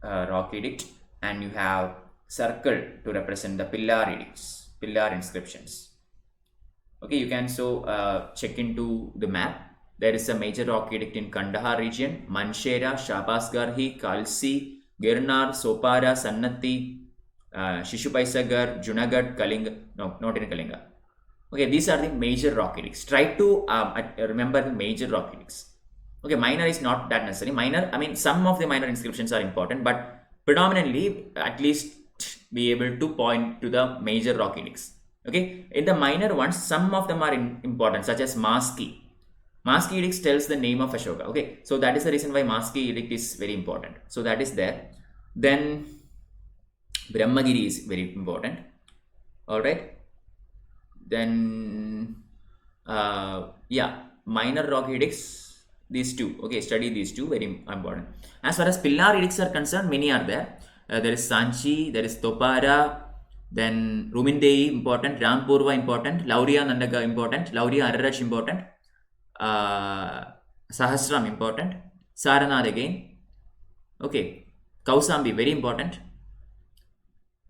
rock edict, and you have circle to represent the pillar edicts, pillar inscriptions. Okay, you can check into the map. There is a major rock edict in Kandahar region, Manshera, Shahbazgarhi, Kalsi, Girnar, Sopara, Sannati, Shishupaisagar, Junagadh, Kalinga. No, not in Kalinga. Okay, these are the major rock edicts. Try to remember the major rock edicts. Okay, minor is not that necessary. Minor, I mean, some of the minor inscriptions are important, but predominantly, at least be able to point to the major rock edicts. Okay, in the minor ones, some of them are important, such as Maski. Maski edict tells the name of Ashoka. Okay, so that is the reason why Maski edict is very important. So that is there. Then Brahmagiri is very important. All right. Then minor rock edicts, these two. Okay, study these two, very important. As far as pillar edicts are concerned, many are there. There is Sanchi, there is Topara, then Rumindei important, Rampurva important, Lauria Nandaga important, Lauria Ararach important, Sahasram important, Saranath again. Okay, Kausambi very important.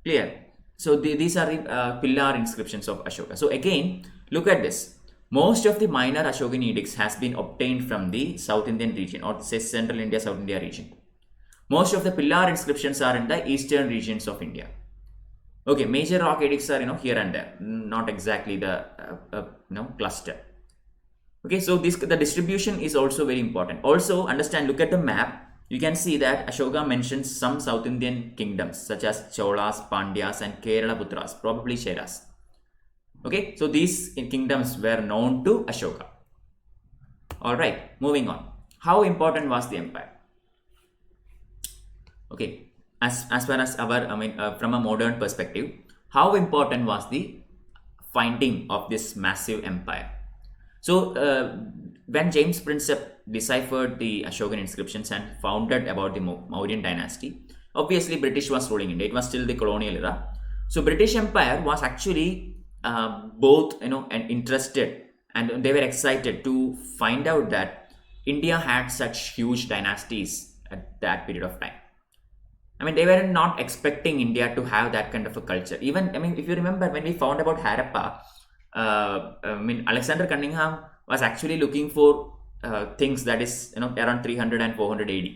Clear? So these are the pillar inscriptions of Ashoka. So again, look at this. Most of the minor Ashokan edicts has been obtained from the South Indian region, or say Central India, South India region. Most of the pillar inscriptions are in the eastern regions of India. Okay, major rock edicts are here and there, not exactly the cluster. Okay, so the distribution is also very important. Also understand, look at the map. You can see that Ashoka mentions some South Indian kingdoms such as Cholas, Pandyas, and Kerala Putras, probably Cheras. Okay, so these kingdoms were known to Ashoka. All right, moving on. How important was the empire? Okay, as far as from a modern perspective, how important was the finding of this massive empire? So when James Prinsep deciphered the Ashokan inscriptions and founded about the Mauryan dynasty, obviously British was ruling India. It was still the colonial era. So British Empire was actually both and interested, and they were excited to find out that India had such huge dynasties at that period of time. I mean, they were not expecting India to have that kind of a culture. Even, if you remember when we found about Harappa, Alexander Cunningham was actually looking for things that is around 300 and 400 AD.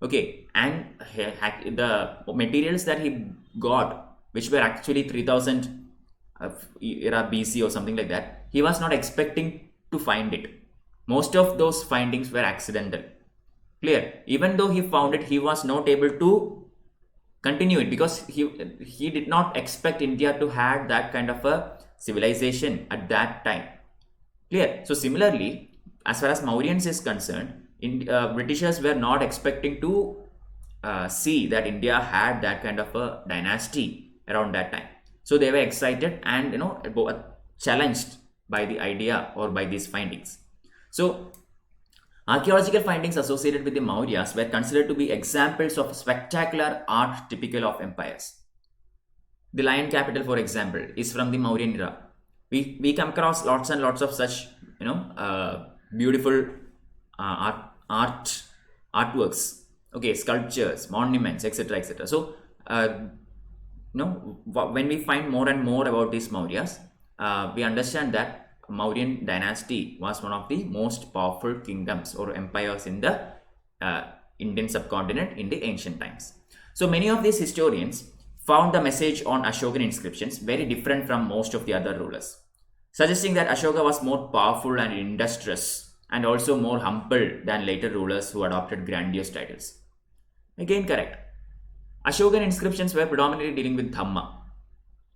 Okay, and the materials that he got, which were actually 3000 era BC or something like that, he was not expecting to find it. Most of those findings were accidental. Clear? Even though he found it, he was not able to continue it because he did not expect India to have that kind of a civilization at that time. Clear? So similarly, as far as Mauryans is concerned, Britishers were not expecting to see that India had that kind of a dynasty around that time. So they were excited and challenged by the idea or by these findings. So archaeological findings associated with the Mauryas were considered to be examples of spectacular art typical of empires. The Lion Capital, for example, is from the Mauryan era. We come across lots and lots of such beautiful artworks, okay, sculptures, monuments, etc., etc. So when we find more and more about these Mauryas, we understand that Mauryan dynasty was one of the most powerful kingdoms or empires in the Indian subcontinent in the ancient times. So many of these historians found the message on Ashokan inscriptions very different from most of the other rulers. suggesting that Ashoka was more powerful and industrious and also more humble than later rulers who adopted grandiose titles. Again, correct. Ashokan inscriptions were predominantly dealing with Dhamma.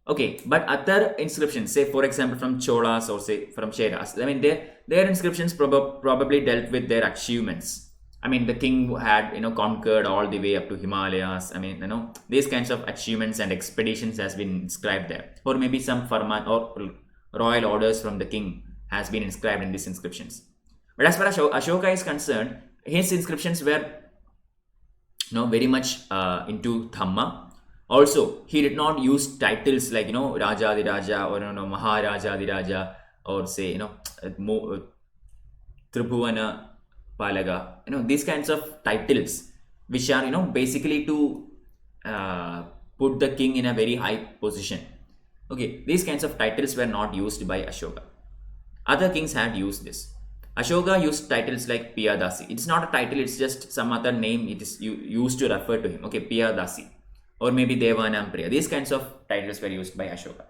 Okay, but other inscriptions, say for example from Cholas or say from Cheras, I mean their inscriptions probably dealt with their achievements. I mean the king had conquered all the way up to Himalayas. I mean these kinds of achievements and expeditions has been inscribed there, or maybe some farman or royal orders from the king has been inscribed in these inscriptions. But as far as Ashoka is concerned, his inscriptions were very much into Dhamma. Also, he did not use titles like Raja the Raja or Maharaja the Raja, or say Tribhuvana Palaga. These kinds of titles, which are basically to put the king in a very high position. Okay, these kinds of titles were not used by Ashoka. Other kings had used this. Ashoka used titles like Piyadasi. It's not a title, it's just some other name it is used to refer to him. Okay, Piyadasi. Or maybe Devanam Priya. These kinds of titles were used by Ashoka.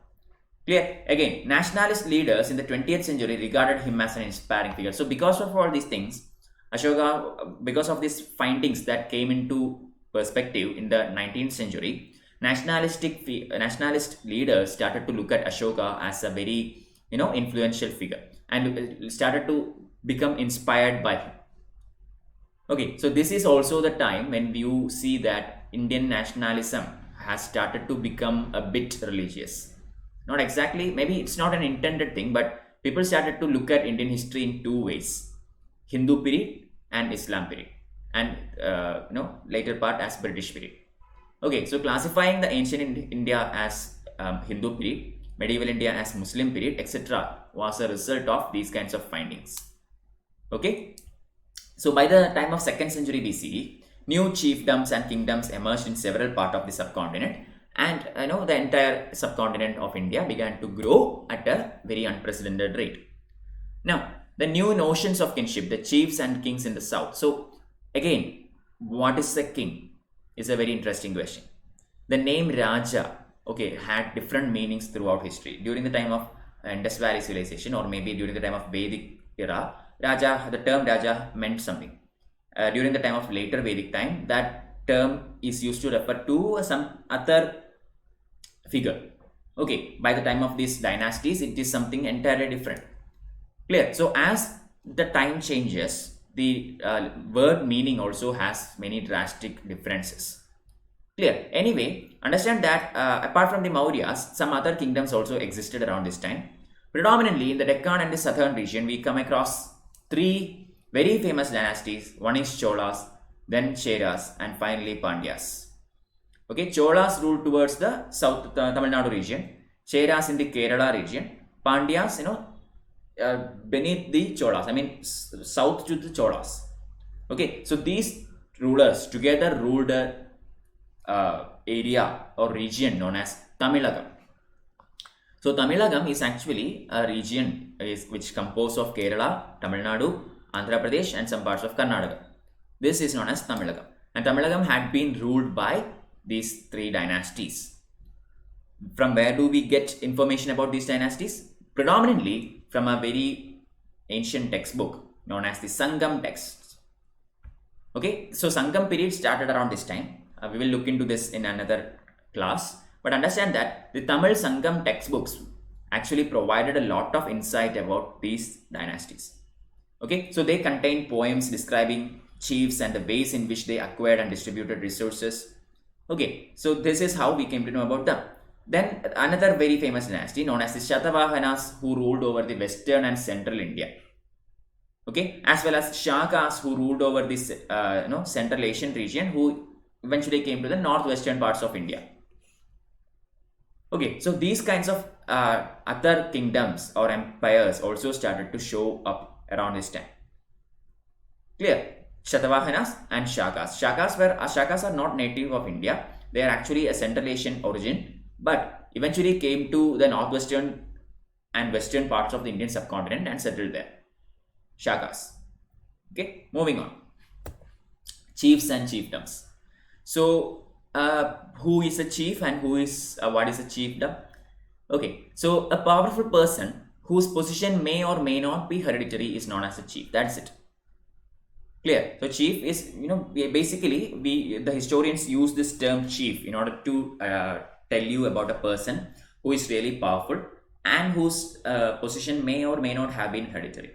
Clear? Again, nationalist leaders in the 20th century regarded him as an inspiring figure. So because of all these things, Ashoka, because of these findings that came into perspective in the 19th century, nationalist leaders started to look at Ashoka as a very influential figure and started to become inspired by him. Okay, so this is also the time when you see that Indian nationalism has started to become a bit religious. Not exactly, maybe it's not an intended thing, but people started to look at Indian history in two ways: Hindu period and Islam period, and later part as British period. Okay, so classifying the ancient India as Hindu period, medieval India as Muslim period, etc., was a result of these kinds of findings. Okay, so by the time of 2nd century BCE, new chiefdoms and kingdoms emerged in several parts of the subcontinent, and the entire subcontinent of India began to grow at a very unprecedented rate. Now, the new notions of kinship, the chiefs and kings in the south. So again, what is a king is a very interesting question. The name Raja, okay, had different meanings throughout history. During the time of Indus Valley civilization, or maybe during the time of Vedic era, Raja, the term Raja meant something. During the time of later Vedic time, that term is used to refer to some other figure. Okay, by the time of these dynasties, it is something entirely different. Clear? So as the time changes, the word meaning also has many drastic differences. Clear? Anyway, understand that apart from the Mauryas, some other kingdoms also existed around this time. Predominantly in the Deccan and the southern region, we come across three very famous dynasties. One is Cholas, then Cheras, and finally Pandyas. Okay, Cholas ruled towards the south Tamil Nadu region, Cheras in the Kerala region, Pandyas, beneath the Cholas, I mean south to the Cholas. Okay, so these rulers together ruled a area or region known as Tamilagam. So Tamilagam is actually a region which composed of Kerala, Tamil Nadu, Andhra Pradesh, and some parts of Karnataka. This is known as Tamilagam, and Tamilagam had been ruled by these three dynasties. From where do we get information about these dynasties? Predominantly from a very ancient textbook known as the Sangam texts. Okay, so Sangam period started around this time. We will look into this in another class, but understand that the Tamil Sangam textbooks actually provided a lot of insight about these dynasties. Okay, so they contain poems describing chiefs and the ways in which they acquired and distributed resources. Okay, so this is how we came to know about them. Then another very famous dynasty known as the Shatavahanas, who ruled over the western and central India. Okay, as well as Shakas, who ruled over this Central Asian region, who eventually came to the northwestern parts of India. Okay, so these kinds of other kingdoms or empires also started to show up around this time. Clear? Shatavahanas and Shakas. Shakas are not native of India. They are actually a Central Asian origin, but eventually came to the northwestern and western parts of the Indian subcontinent and settled there. Shakas. Okay, moving on. Chiefs and chiefdoms. So, who is a chief and what is a chiefdom? Okay, so a powerful person whose position may or may not be hereditary is known as a chief. That's it. Clear? So chief is, basically the historians use this term chief in order to tell you about a person who is really powerful and whose position may or may not have been hereditary.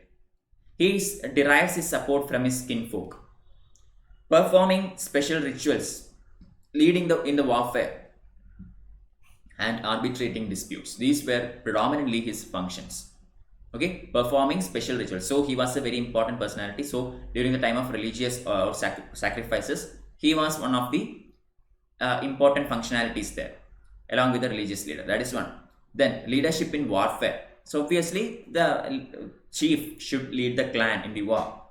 He derives his support from his kinfolk, performing special rituals, leading in the warfare, and arbitrating disputes. These were predominantly his functions. Okay, performing special rituals. So he was a very important personality. So during the time of religious or sacrifices, he was one of the important functionalities there, along with the religious leader. That is one. Then leadership in warfare. So obviously the chief should lead the clan in the war.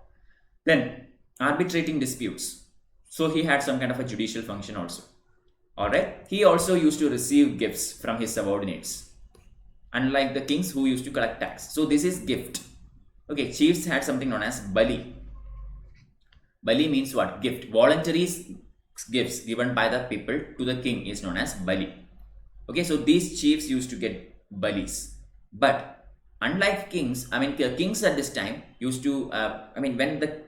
Then arbitrating disputes. So he had some kind of a judicial function also. Alright. He also used to receive gifts from his subordinates, unlike the kings who used to collect tax. So this is gift. Okay, chiefs had something known as bali. Bali means what? Gift. Voluntary gifts given by the people to the king is known as bali. Okay, so these chiefs used to get balis. But unlike kings, kings at this time used to, when the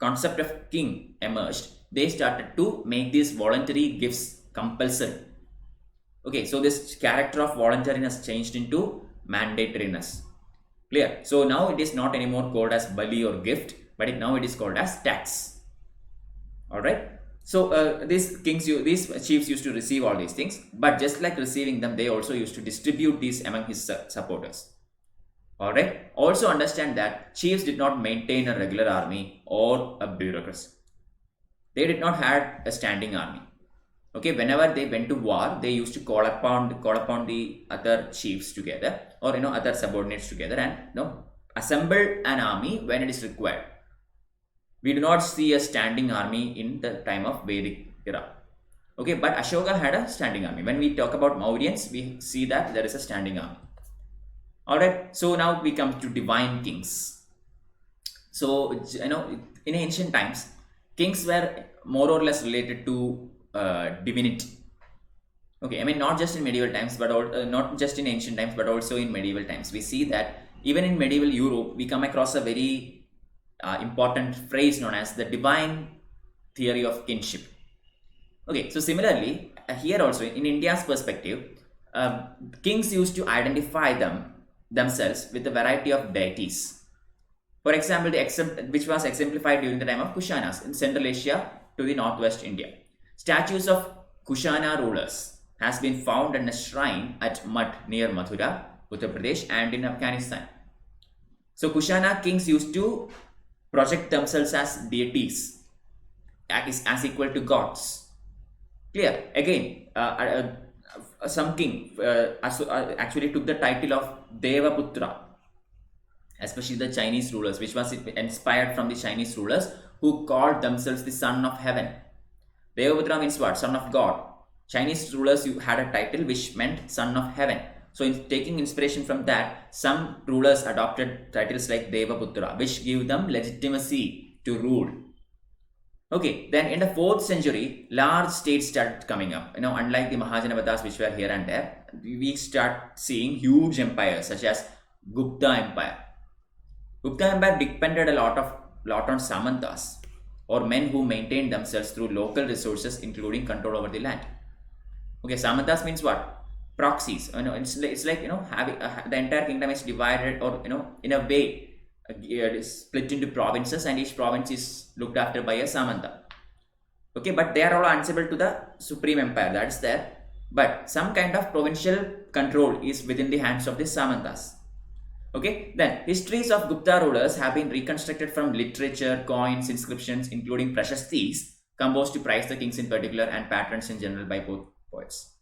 concept of king emerged, they started to make these voluntary gifts compulsory. Okay, so this character of voluntariness changed into mandatoriness. Clear? So now it is not anymore called as bali or gift, but now it is called as tax. Alright. So these chiefs used to receive all these things, but just like receiving them, they also used to distribute these among his supporters. Alright. Also understand that chiefs did not maintain a regular army or a bureaucracy. They did not have a standing army. Okay, whenever they went to war, they used to call upon the other chiefs together, or other subordinates together, and assemble an army when it is required. We do not see a standing army in the time of Vedic era. Okay, but Ashoka had a standing army. When we talk about Mauryans, we see that there is a standing army. Alright, so now we come to divine kings. So, in ancient times, kings were more or less related to divinity. Okay, not just in medieval times, but not just in ancient times, but also in medieval times. We see that even in medieval Europe, we come across a very important phrase known as the divine theory of kinship. Okay, so similarly, here also in India's perspective, kings used to identify themselves with a variety of deities. For example, which was exemplified during the time of Kushanas in Central Asia to the northwest India. Statues of Kushana rulers has been found in a shrine at Mud near Mathura, Uttar Pradesh, and in Afghanistan. So Kushana kings used to project themselves as deities, as equal to gods. Clear? Again, some king actually took the title of Devaputra, especially the Chinese rulers, which was inspired from the Chinese rulers who called themselves the son of heaven. Devaputra means what? Son of God. Chinese rulers had a title which meant son of heaven. So in taking inspiration from that, some rulers adopted titles like Devaputra, which give them legitimacy to rule. Okay, then in the 4th century, large states started coming up. Unlike the Mahajanapadas which were here and there, we start seeing huge empires such as Gupta Empire. Gupta Empire depended a lot on Samantas, or men who maintained themselves through local resources, including control over the land. Okay, Samantas means what? Proxies. It's like having the entire kingdom is divided, or in a way it is split into provinces, and each province is looked after by a Samanta. Okay, but they are all answerable to the supreme empire that's there. But some kind of provincial control is within the hands of the Samantas. Okay, then histories of Gupta rulers have been reconstructed from literature, coins, inscriptions, including prashastis composed to praise the kings in particular and patrons in general by both poets.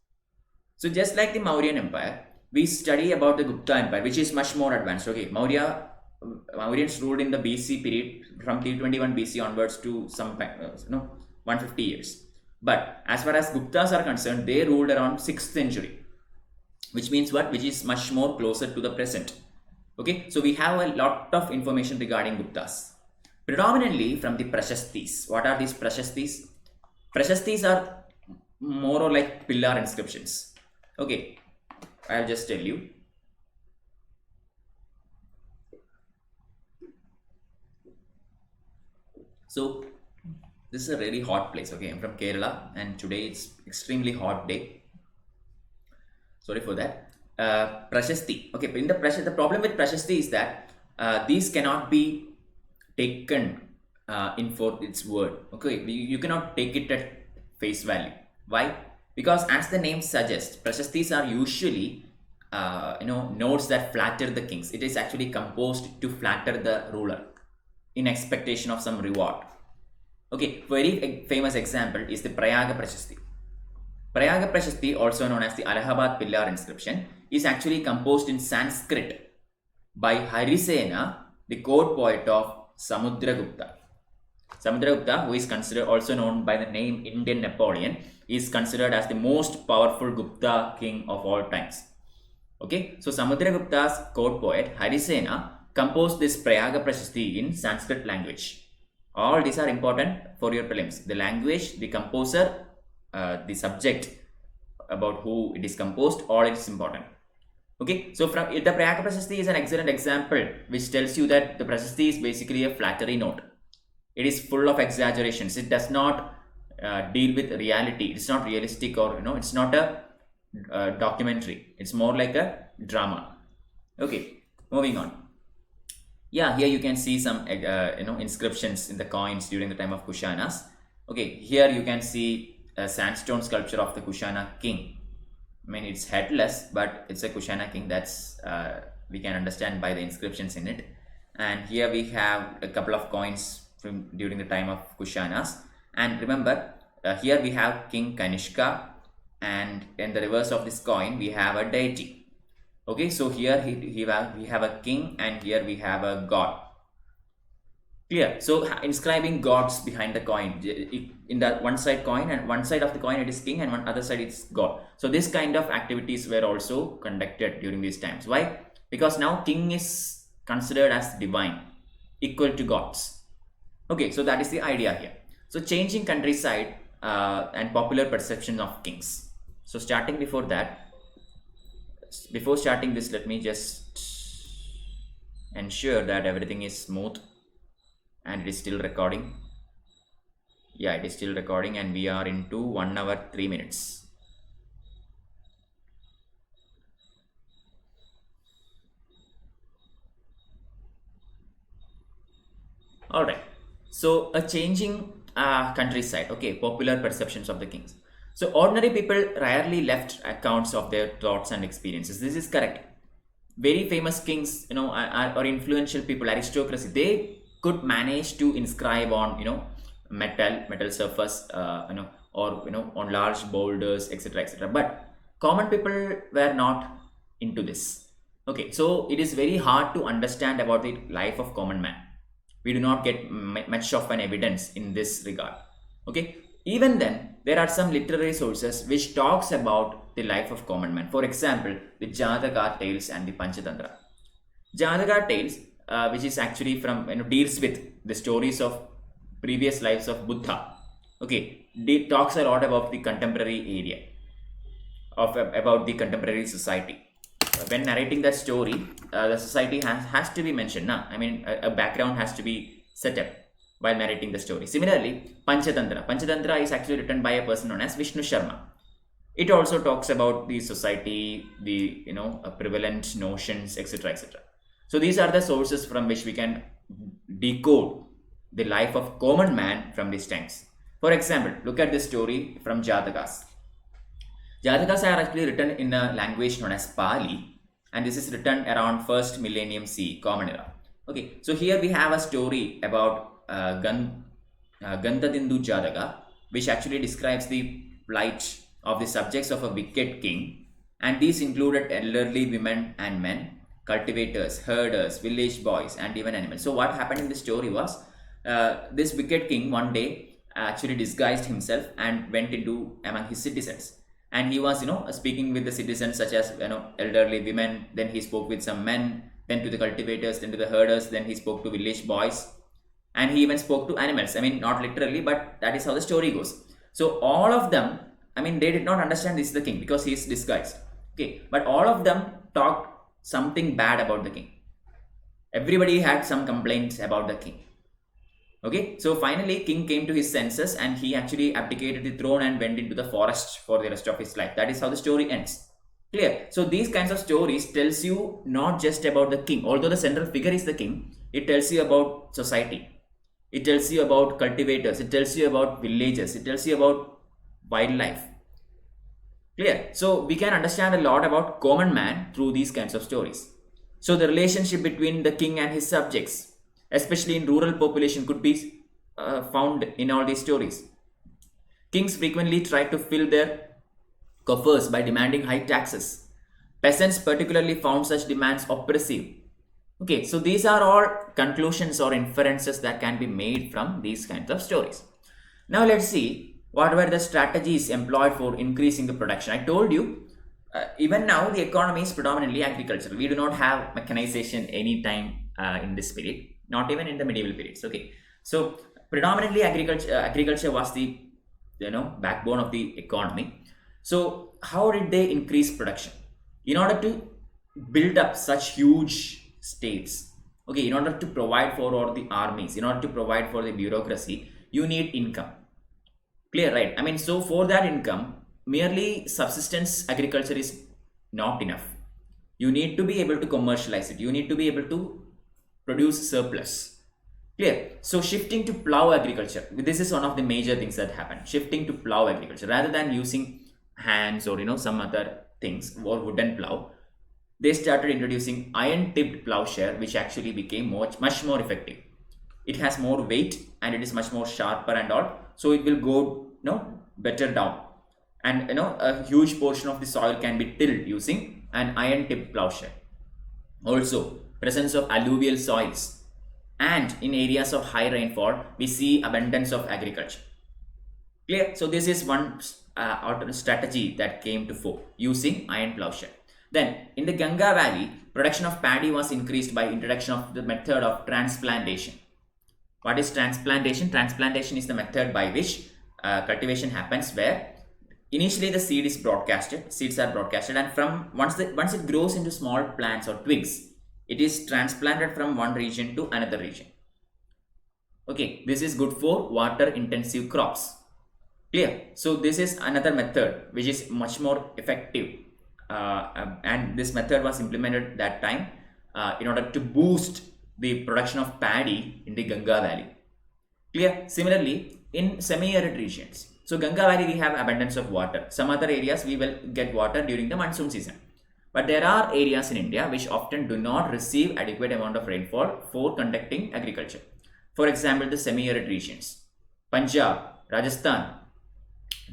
So just like the Mauryan Empire, we study about the Gupta Empire, which is much more advanced. Okay, Mauryans ruled in the BC period from 321 BC onwards to some 150 years. But as far as Guptas are concerned, they ruled around 6th century, which means what? Which is much more closer to the present. Okay, so we have a lot of information regarding Guptas, predominantly from the prashastis. What are these prashastis? Prashastis are more or like pillar inscriptions. Okay, I'll just tell you. So this is a really hot place. Okay, I'm from Kerala, and today it's extremely hot day. Sorry for that. Prashasti. Okay, in the problem with Prashasti is that these cannot be taken in for its word. Okay, you cannot take it at face value. Why? Because as the name suggests, Prashastis are usually notes that flatter the kings. It is actually composed to flatter the ruler in expectation of some reward. Okay, very famous example is the Prayaga Prashasti. Prayaga Prashasti, also known as the Allahabad Pillar inscription, is actually composed in Sanskrit by Harisena, the court poet of Samudragupta. Samudragupta, who is considered also known by the name Indian Napoleon, is considered as the most powerful Gupta king of all times. Okay, so Samudragupta's court poet Harisena composed this Prayaga Prashasti in Sanskrit language. All these are important for your prelims. The language, the composer, the subject about who it is composed, all it is important. Okay, so from the Prayaga Prashasti is an excellent example which tells you that the Prashasti is basically a flattery note. It is full of exaggerations. It does not deal with reality. It's not realistic, or it's not a documentary. It's more like a drama. Okay, moving on. Yeah, here you can see some inscriptions in the coins during the time of Kushanas. Okay, here you can see a sandstone sculpture of the Kushana king. I mean, it's headless, but it's a Kushana king. That's we can understand by the inscriptions in it. And here we have a couple of coins from during the time of Kushanas. And remember, here we have King Kanishka, and in the reverse of this coin we have a deity. Okay, so here we have a king, and here we have a god. Clear? So inscribing gods behind the coin. In that one side coin, and one side of the coin it is king, and one other side it's god. So this kind of activities were also conducted during these times. Why? Because now king is considered as divine, equal to gods. Okay, so that is the idea here. So changing countryside and popular perception of kings. So starting before starting this, let me just ensure that everything is smooth and it is still recording. Yeah, it is still recording, and we are into 1 hour 3 minutes. All right, so a changing countryside. Okay, popular perceptions of the kings. So ordinary people rarely left accounts of their thoughts and experiences. This is correct. Very famous kings, or influential people, aristocracy, they could manage to inscribe on, metal surface, or on large boulders, etc., etc. But common people were not into this. Okay, so it is very hard to understand about the life of common man. We do not get much of an evidence in this regard. Okay, even then there are some literary sources which talks about the life of common man. For example, the Jataka tales and the Panchatantra. Jataka tales, which is actually from deals with the stories of previous lives of Buddha. Okay, it talks a lot about the contemporary area about the contemporary society. When narrating that story, the society has to be mentioned. I mean, a background has to be set up while narrating the story. Similarly, Panchatantra is actually written by a person known as Vishnu Sharma. It also talks about the society, the prevalent notions, etc., etc. So these are the sources from which we can decode the life of common man from these times. For example, look at this story from Jatakas. Jatakas are actually written in a language known as Pali, and this is written around 1st millennium CE, Common Era. Okay, so here we have a story about Gandadindu Jataka, which actually describes the plight of the subjects of a wicked king, and these included elderly women and men, cultivators, herders, village boys, and even animals. So what happened in the story was, this wicked king one day actually disguised himself and went into among his citizens, and he was speaking with the citizens, such as elderly women. Then he spoke with some men, then to the cultivators, then to the herders, then he spoke to village boys, and he even spoke to animals. I mean, not literally, but that is how the story goes. So all of them, I mean, they did not understand this is the king because he is disguised. Okay, but all of them talked something bad about the king. Everybody had some complaints about the king. Okay, so finally king came to his senses and he actually abdicated the throne and went into the forest for the rest of his life. That is how the story ends. Clear? So these kinds of stories tells you not just about the king, although the central figure is the king, it tells you about society. It tells you about cultivators, it tells you about villages, it tells you about wildlife. Clear? So we can understand a lot about common man through these kinds of stories. So the relationship between the king and his subjects, especially in rural population, could be found in all these stories. Kings frequently tried to fill their coffers by demanding high taxes. Peasants particularly found such demands oppressive. Okay, so these are all conclusions or inferences that can be made from these kinds of stories. Now let's see what were the strategies employed for increasing the production. I told you, even now the economy is predominantly agricultural. We do not have mechanization any time in this period, not even in the medieval periods. Okay, so predominantly agriculture was the backbone of the economy. So how did they increase production? In order to build up such huge states, okay, in order to provide for all the armies, in order to provide for the bureaucracy, you need income. Clear, right? I mean, so for that income, merely subsistence agriculture is not enough. You need to be able to commercialize it. You need to be able to produce surplus. Clear? So shifting to plow agriculture, this is one of the major things that happen. Shifting to plow agriculture rather than using hands or some other things or wooden plow, they started introducing iron tipped plowshare, which actually became much more effective. It has more weight and it is much more sharper and all, so it will go better down, and a huge portion of the soil can be tilled using an iron tipped plowshare. Also, presence of alluvial soils, and in areas of high rainfall we see abundance of agriculture. Clear? So this is one strategy that came to fore, using iron plowshare. Then in the Ganga Valley, production of paddy was increased by introduction of the method of transplantation. What is transplantation? Transplantation is the method by which cultivation happens, where initially the seeds are broadcasted, and from once it grows into small plants or twigs, it is transplanted from one region to another region. Okay, this is good for water intensive crops. Clear? So this is another method which is much more effective, and this method was implemented that time in order to boost the production of paddy in the Ganga Valley. Clear? Similarly, in semi-arid regions, so Ganga Valley we have abundance of water. Some other areas we will get water during the monsoon season, but there are areas in India which often do not receive adequate amount of rainfall for conducting agriculture. For example, the semi-arid regions, Punjab, Rajasthan,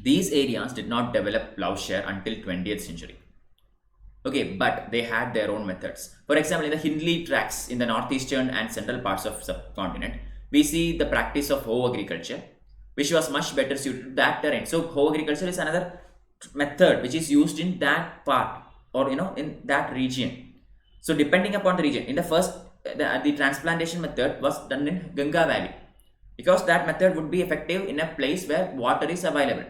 these areas did not develop plowshare until 20th century. Okay, but they had their own methods. For example, in the Hindley tracts in the northeastern and central parts of subcontinent, we see the practice of hoe agriculture, which was much better suited to that terrain. So hoe agriculture is another method which is used in that part, or in that region. So depending upon the region, in the first the transplantation method was done in Ganga Valley, because that method would be effective in a place where water is available.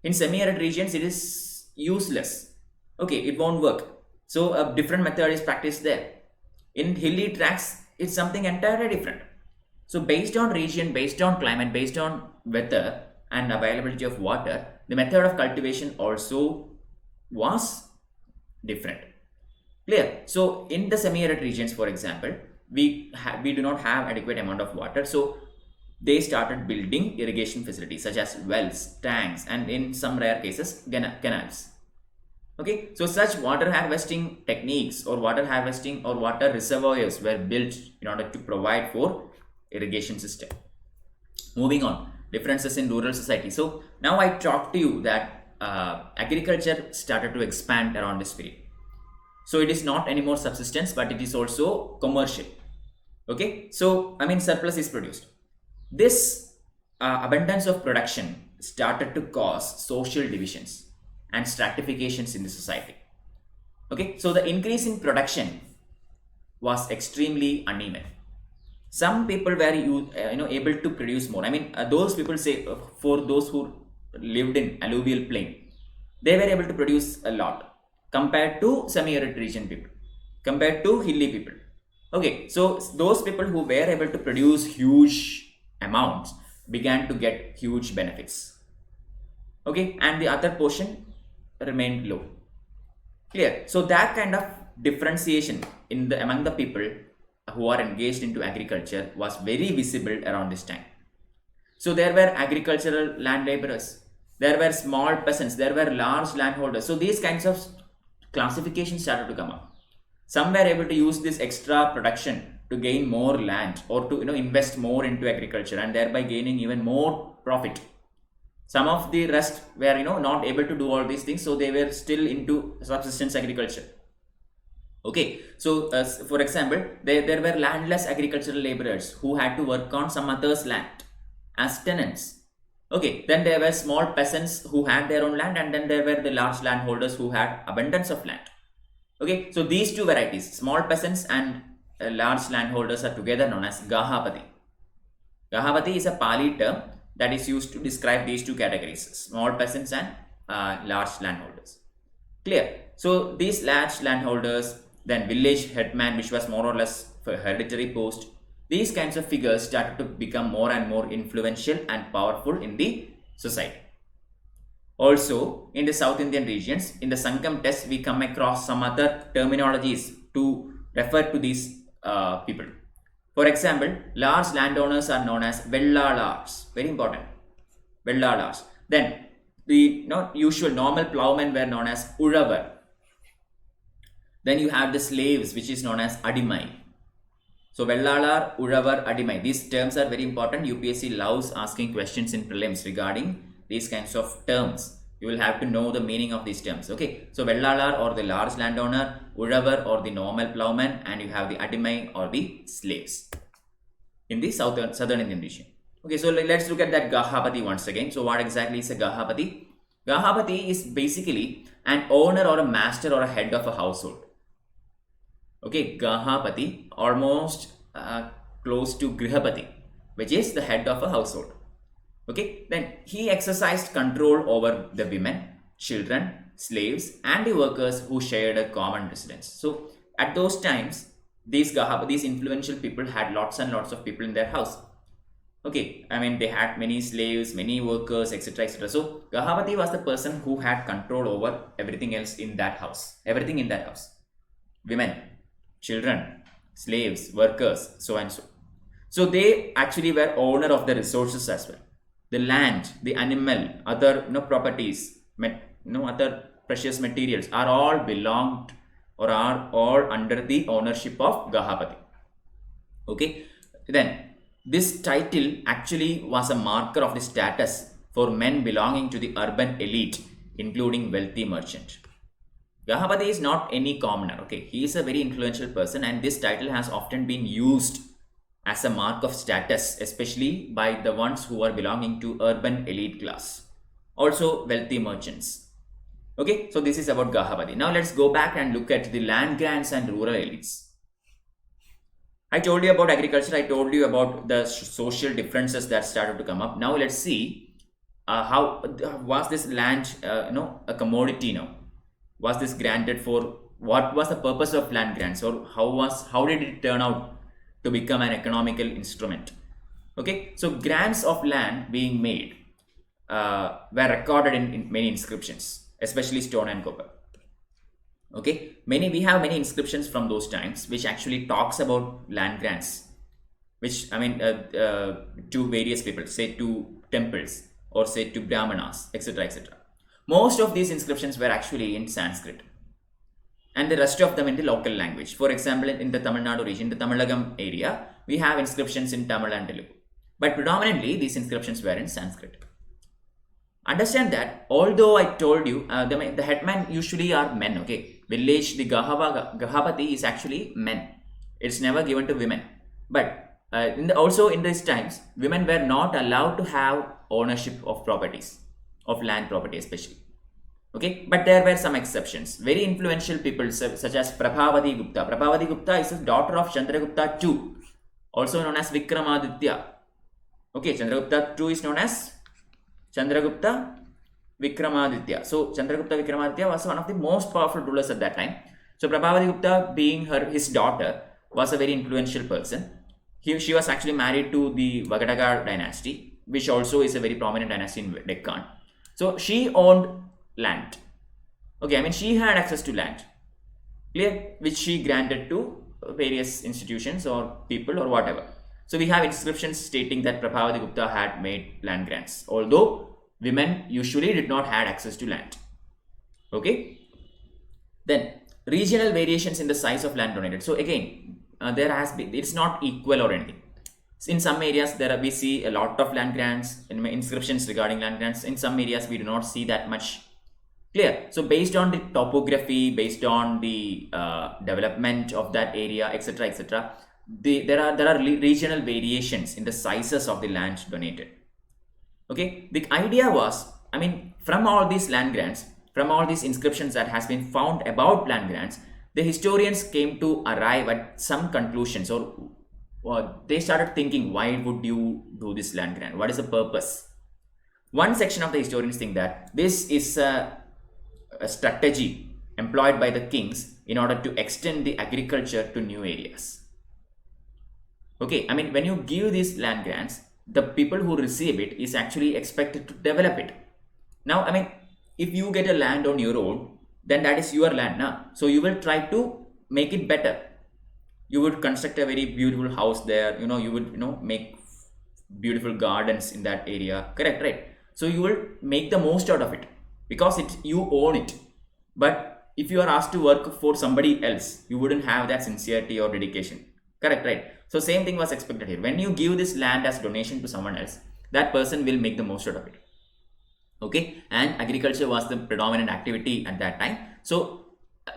In semi-arid regions it is useless. Okay, it won't work. So a different method is practiced there. In hilly tracts, it's something entirely different. So based on region, based on climate, based on weather and availability of water, the method of cultivation also was different. Clear? So in the semi-arid regions, for example, we do not have adequate amount of water. So they started building irrigation facilities such as wells, tanks, and in some rare cases, canals. Okay, so such water harvesting techniques or water harvesting or water reservoirs were built in order to provide for irrigation system. Moving on, differences in rural society. So now I talked to you that agriculture started to expand around this period. So it is not anymore subsistence, but it is also commercial. Okay, so I mean surplus is produced. This abundance of production started to cause social divisions and stratifications in the society. Okay, so the increase in production was extremely uneven. Some people were able to produce more. I mean, those people say for those who lived in alluvial plain, they were able to produce a lot compared to semi-arid region people, compared to hilly people. Okay, so those people who were able to produce huge amounts began to get huge benefits. Okay, and the other portion remained low. Clear? So that kind of differentiation among the people who are engaged into agriculture was very visible around this time. So there were agricultural land laborers, there were small peasants, there were large landholders. So these kinds of classifications started to come up. Some were able to use this extra production to gain more land or to invest more into agriculture and thereby gaining even more profit. Some of the rest were not able to do all these things, so they were still into subsistence agriculture. Okay, so for example, there were landless agricultural laborers who had to work on some other's land as tenants. Okay, then there were small peasants who had their own land, and then there were the large landholders who had abundance of land. Okay, so these two varieties, small peasants and large landholders, are together known as Gahapati. Gahapati is a Pali term that is used to describe these two categories, small peasants and large landholders. Clear? So these large landholders, then village headman, which was more or less a hereditary post, these kinds of figures started to become more and more influential and powerful in the society. Also, in the South Indian regions, in the Sangam test, we come across some other terminologies to refer to these people. For example, large landowners are known as Vellalars. Very important. Vellalars. Then, the usual normal plowmen were known as Uravar. Then you have the slaves, which is known as Adimai. So, Vellalar, Uravar, Adimai. These terms are very important. UPSC loves asking questions in prelims regarding these kinds of terms. You will have to know the meaning of these terms. Okay, so Vellalar or the large landowner, Uravar or the normal plowman, and you have the Adimai or the slaves in the southern Indian region. Okay, so let's look at that Gahapati once again. So what exactly is a Gahapati? Gahapati is basically an owner or a master or a head of a household. Okay, Gahapati, almost close to Grihapati, which is the head of a household. Okay, then he exercised control over the women, children, slaves, and the workers who shared a common residence. So at those times, these influential people had lots and lots of people in their house. Okay, I mean, they had many slaves, many workers, etc. etc. So Gahapati was the person who had control over everything else in that house. Everything in that house. Women, children, slaves, workers, so and so. So they actually were owner of the resources as well. The land, the animal, other properties, other precious materials are all belonged or are all under the ownership of Gahapati. Okay, then this title actually was a marker of the status for men belonging to the urban elite, including wealthy merchant. Gahapati is not any commoner. Okay, he is a very influential person, and this title has often been used as a mark of status, especially by the ones who are belonging to urban elite class, also wealthy merchants. Okay, so this is about Gahapati. Now let's go back and look at the land grants and rural elites. I told you about agriculture, I told you about the social differences that started to come up. Now let's see how was this land a commodity now? Was this granted for, what was the purpose of land grants, or how did it turn out to become an economical instrument? Okay, so grants of land being made were recorded in many inscriptions, especially stone and copper. Okay, we have many inscriptions from those times which actually talks about land grants, which to various people, say to temples or say to brahmanas, etc. etc. Most of these inscriptions were actually in Sanskrit, and the rest of them in the local language. For example, in the Tamil Nadu region, the Tamilagam area, we have inscriptions in Tamil and Telugu. But predominantly, these inscriptions were in Sanskrit. Understand that, although I told you, the headmen usually are men, okay? Village, the Gahapati is actually men. It's never given to women. But also in these times, women were not allowed to have ownership of properties, of land property especially. Okay, but there were some exceptions. Very influential people such as Prabhavati Gupta. Prabhavati Gupta is the daughter of Chandragupta II, also known as Vikramaditya. Okay, Chandragupta II is known as Chandragupta Vikramaditya. So Chandragupta Vikramaditya was one of the most powerful rulers at that time. So Prabhavati Gupta, being his daughter, was a very influential person. She was actually married to the Vagadagar dynasty, which also is a very prominent dynasty in Deccan. So she owned land. Okay, I mean she had access to land, clear, which she granted to various institutions or people or whatever. So we have inscriptions stating that Prabhavati Gupta had made land grants, although women usually did not had access to land. Okay. Then regional variations in the size of land donated. So again, there has been, it's not equal or anything. In some areas we see a lot of land grants and inscriptions regarding land grants. In some areas we do not see that much. Clear. So based on the topography, based on the development of that area, etc., etc., there are regional variations in the sizes of the land donated. Okay, the idea was, I mean, from all these land grants, from all these inscriptions that has been found about land grants, the historians came to arrive at some conclusions, or they started thinking, why would you do this land grant? What is the purpose? One section of the historians think that this is a strategy employed by the kings in order to extend the agriculture to new areas. Okay, I mean, when you give these land grants, the people who receive it is actually expected to develop it. Now, I mean, if you get a land on your own, then that is your land now. So you will try to make it better. You would construct a very beautiful house there. You would make beautiful gardens in that area. Correct, right? So you will make the most out of it because you own it. But if you are asked to work for somebody else, you wouldn't have that sincerity or dedication. Correct, right? So same thing was expected here. When you give this land as donation to someone else, that person will make the most out of it. Okay, and agriculture was the predominant activity at that time. So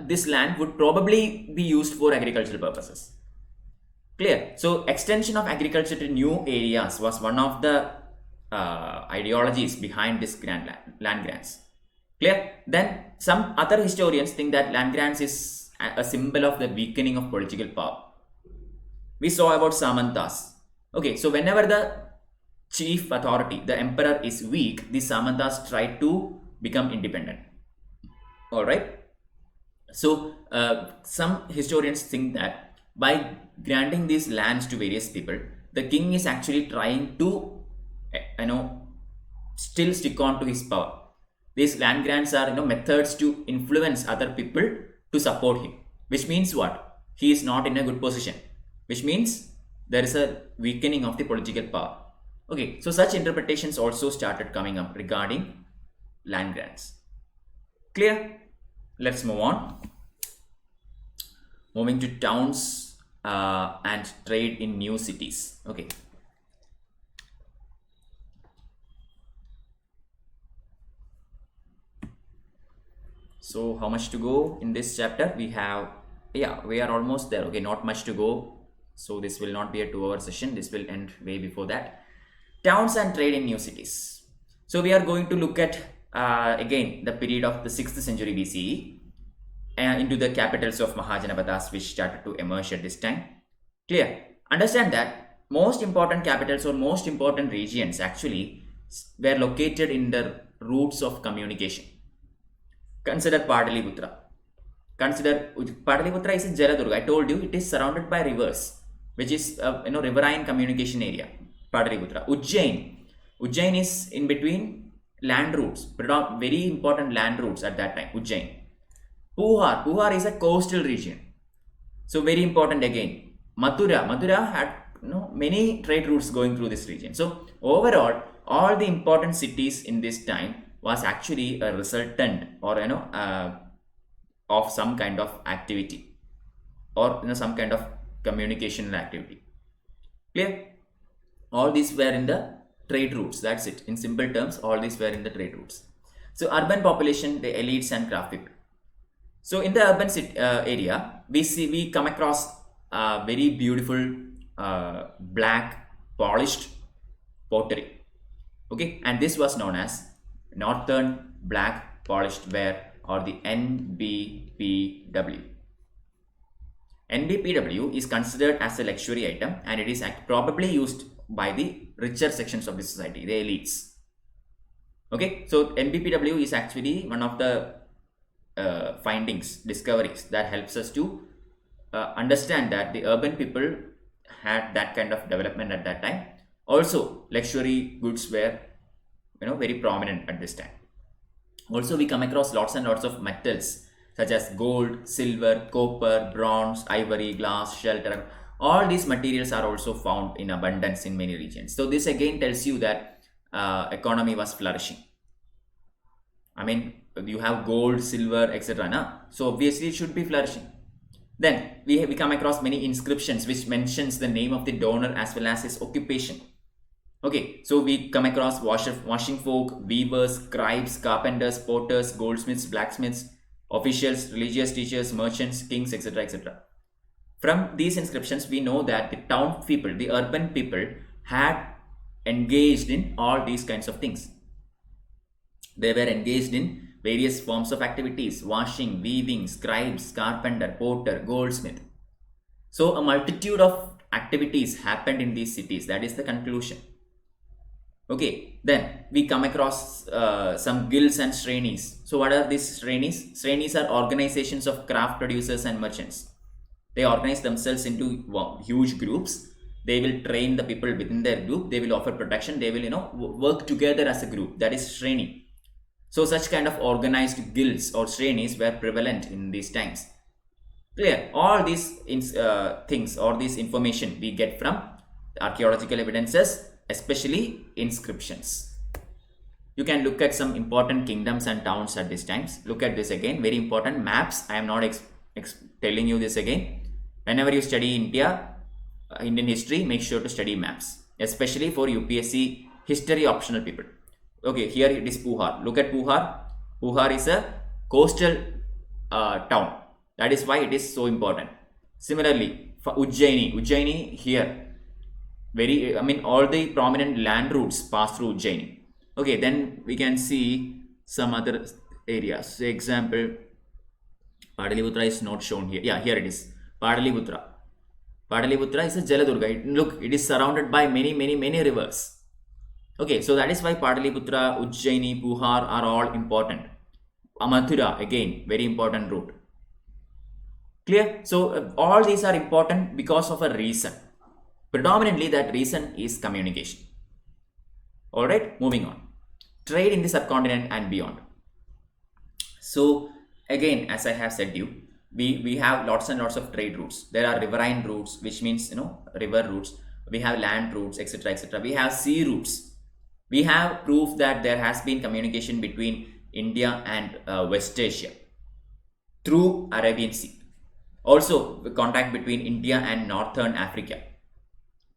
this land would probably be used for agricultural purposes. Clear? So extension of agriculture to new areas was one of the ideologies behind this land grants. Clear? Then some other historians think that land grants is a symbol of the weakening of political power. We saw about Samantas. Okay, so whenever the chief authority, the emperor, is weak, the Samantas try to become independent. All right. So some historians think that by granting these lands to various people, the king is actually trying to, still stick on to his power. These land grants are, methods to influence other people to support him. Which means what? He is not in a good position. Which means there is a weakening of the political power. Okay, so such interpretations also started coming up regarding land grants. Clear? Let's move on. Moving to towns and trade in new cities. Okay. So how much to go in this chapter? We are almost there. Okay, not much to go. So this will not be a 2-hour session. This will end way before that. Towns and trade in new cities. So we are going to look at again the period of the 6th century BCE into the capitals of Mahajanapadas, which started to emerge at this time. Clear? Understand that most important capitals or most important regions actually were located in the routes of communication. Consider Pataliputra. Consider Pataliputra is in Jaladurga. I told you it is surrounded by rivers, which is riverine communication area. Pataliputra. Ujjain is in between land routes, very important land routes at that time. Ujjain. Puhar is a coastal region, so very important again. Mathura had many trade routes going through this region. So overall, all the important cities in this time was actually a resultant or of some kind of activity or some kind of communication activity. Clear? All these were in the trade routes. That's it. In simple terms, all these were in the trade routes. So urban population, the elites and craft people. So in the urban area, we come across very beautiful black polished pottery. Okay, and this was known as Northern Black Polished Ware, or the NBPW. NBPW is considered as a luxury item, and it is probably used by the richer sections of the society, the elites. Okay, so NBPW is actually one of the discoveries that helps us to understand that the urban people had that kind of development at that time. Also, luxury goods were, very prominent at this time. Also, we come across lots and lots of metals such as gold, silver, copper, bronze, ivory, glass, shelter. All these materials are also found in abundance in many regions. So this again tells you that economy was flourishing. I mean, you have gold, silver, etc. Na? So obviously it should be flourishing. Then we come across many inscriptions which mentions the name of the donor as well as his occupation. Okay, so we come across washing folk, weavers, scribes, carpenters, potters, goldsmiths, blacksmiths, officials, religious teachers, merchants, kings, etc. etc. From these inscriptions, we know that the town people, the urban people, had engaged in all these kinds of things. They were engaged in various forms of activities: washing, weaving, scribes, carpenter, potter, goldsmith. So a multitude of activities happened in these cities. That is the conclusion. Okay, then we come across some guilds and shrenis. So what are these shrenis? Shrenis are organizations of craft producers and merchants. They organize themselves into huge groups. They will train the people within their group. They will offer protection. They will, work together as a group. That is shreni. So such kind of organized guilds or shrenis were prevalent in these times. Clear? All these things or this information we get from archaeological evidences, especially inscriptions. You can look at some important kingdoms and towns at these times. Look at this again. Very important maps. I am not telling you this again. Whenever you study Indian history, make sure to study maps, especially for UPSC history optional people. Okay, here it is Puhar. Look at Puhar. Puhar is a coastal town. That is why it is so important. Similarly, for Ujjaini here, all the prominent land routes pass through Ujjaini. Okay, then we can see some other areas. So example, Padaliputra is not shown here. Yeah, here it is. Padaliputra. Padaliputra is a Jaladurga. Look, it is surrounded by many rivers. Okay, so that is why Padaliputra, Ujjaini, Puhar are all important. Mathura, again, very important route. Clear? So all these are important because of a reason. Predominantly that reason is communication. Alright, moving on. Trade in the subcontinent and beyond. So again, as I have said you, we have lots and lots of trade routes. There are riverine routes, which means river routes. We have land routes, etc. etc. We have sea routes. We have proof that there has been communication between India and West Asia through Arabian Sea. Also, contact between India and Northern Africa